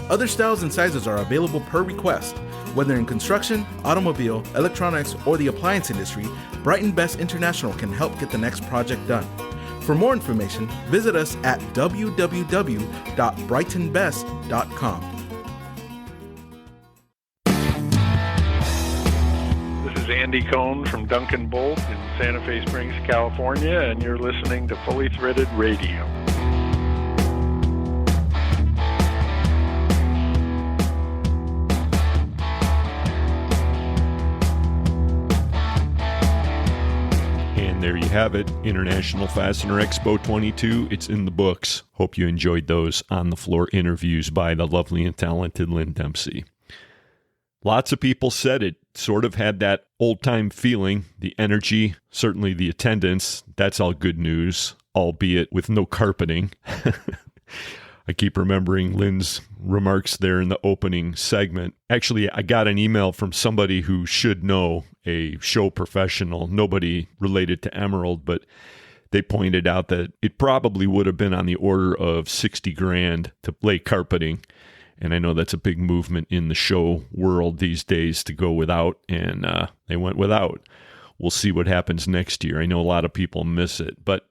Other styles and sizes are available per request. Whether in construction, automobile, electronics, or the appliance industry, Brighton Best International can help get the next project done. For more information, visit us at www.brightonbest.com. This is Andy Cohn from Duncan Bolt in Santa Fe Springs, California, and you're listening to Fully Threaded Radio. And there you have it, International Fastener Expo 22. It's in the books. Hope you enjoyed those on-the-floor interviews by the lovely and talented Lynn Dempsey. Lots of people said it sort of had that old-time feeling, the energy, certainly the attendance. That's all good news, albeit with no carpeting. I keep remembering Lynn's remarks there in the opening segment. Actually, I got an email from somebody who should know, a show professional, nobody related to Emerald, but they pointed out that it probably would have been on the order of $60,000 to lay carpeting. And I know that's a big movement in the show world these days to go without, and they went without. We'll see what happens next year. I know a lot of people miss it, but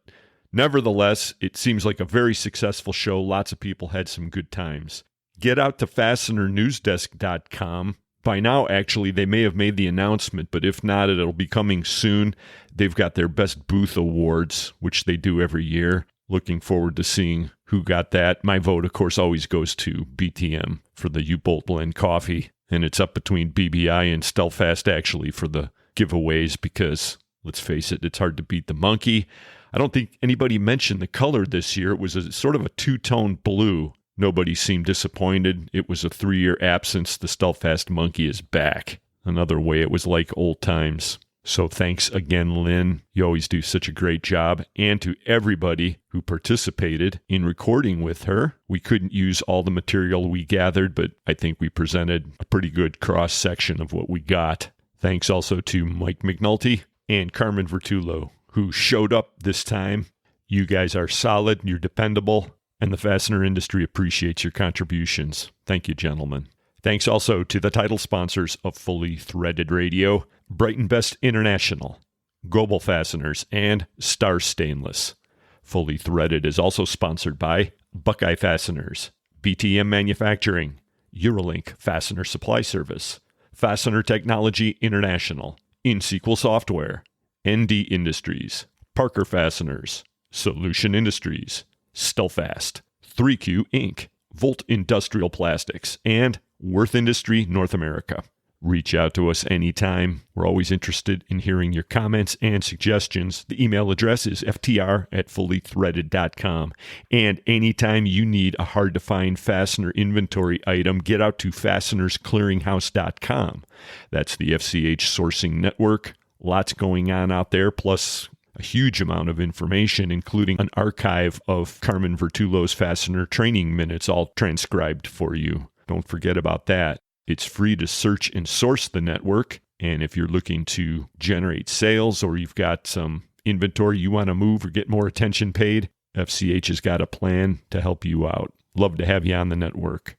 nevertheless, it seems like a very successful show. Lots of people had some good times. Get out to FastenerNewsDesk.com. By now, actually, they may have made the announcement, but if not, it'll be coming soon. They've got their Best Booth Awards, which they do every year. Looking forward to seeing who got that. My vote, of course, always goes to BTM for the U-Bolt Blend Coffee, and it's up between BBI and Stelfast, actually, for the giveaways, because, let's face it, it's hard to beat the monkey. I don't think anybody mentioned the color this year. It was a sort of a two-tone blue. Nobody seemed disappointed. It was a 3-year absence. The Stelfast monkey is back. Another way it was like old times. So thanks again, Lynn. You always do such a great job. And to everybody who participated in recording with her. We couldn't use all the material we gathered, but I think we presented a pretty good cross-section of what we got. Thanks also to Mike McNulty and Carmen Vertullo, who showed up this time. You guys are solid, you're dependable, and the fastener industry appreciates your contributions. Thank you, gentlemen. Thanks also to the title sponsors of Fully Threaded Radio, Brighton Best International, Global Fasteners, and Star Stainless. Fully Threaded is also sponsored by Buckeye Fasteners, BTM Manufacturing, Eurolink Fastener Supply Service, Fastener Technology International, InSequel Software, ND Industries, Parker Fasteners, Solution Industries, Stelfast, 3Q Inc., Volt Industrial Plastics, and Worth Industry North America. Reach out to us anytime. We're always interested in hearing your comments and suggestions. The email address is ftr@fullythreaded.com. And anytime you need a hard-to-find fastener inventory item, get out to fastenersclearinghouse.com. That's the FCH sourcing network. Lots going on out there, plus a huge amount of information, including an archive of Carmen Vertullo's Fastener Training Minutes, all transcribed for you. Don't forget about that. It's free to search and source the network. And if you're looking to generate sales or you've got some inventory you want to move or get more attention paid, FCH has got a plan to help you out. Love to have you on the network.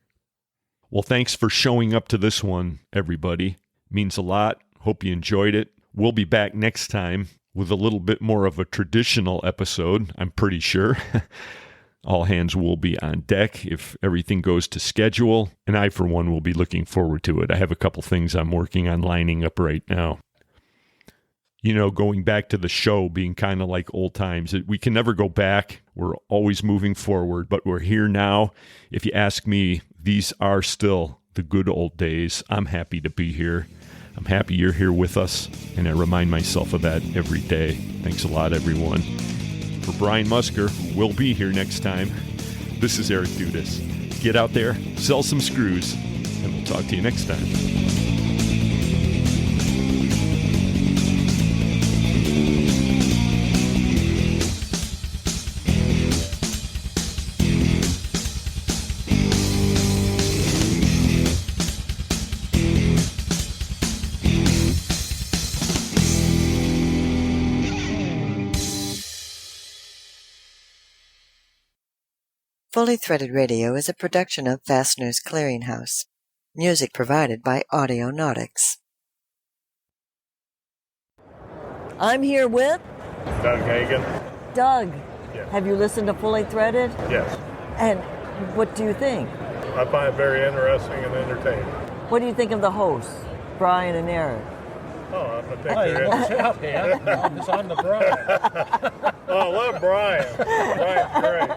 Well, thanks for showing up to this one, everybody. Means a lot. Hope you enjoyed it. We'll be back next time with a little bit more of a traditional episode, I'm pretty sure. All hands will be on deck if everything goes to schedule, and I, for one, will be looking forward to it. I have a couple things I'm working on lining up right now. You know, going back to the show being kind of like old times, we can never go back. We're always moving forward, but we're here now. If you ask me, these are still the good old days. I'm happy to be here. I'm happy you're here with us, and I remind myself of that every day. Thanks a lot, everyone. For Brian Musker, who will be here next time, this is Eric Dudas. Get out there, sell some screws, and we'll talk to you next time. Fully Threaded Radio is a production of Fastener's Clearinghouse. Music provided by Audionautics. I'm here with Doug Hagan. Doug. Yes. Have you listened to Fully Threaded? Yes. And what do you think? I find it very interesting and entertaining. What do you think of the hosts, Brian and Eric? Oh, I think they're interesting. I'm the Brian. Oh, I love Brian. Brian's great.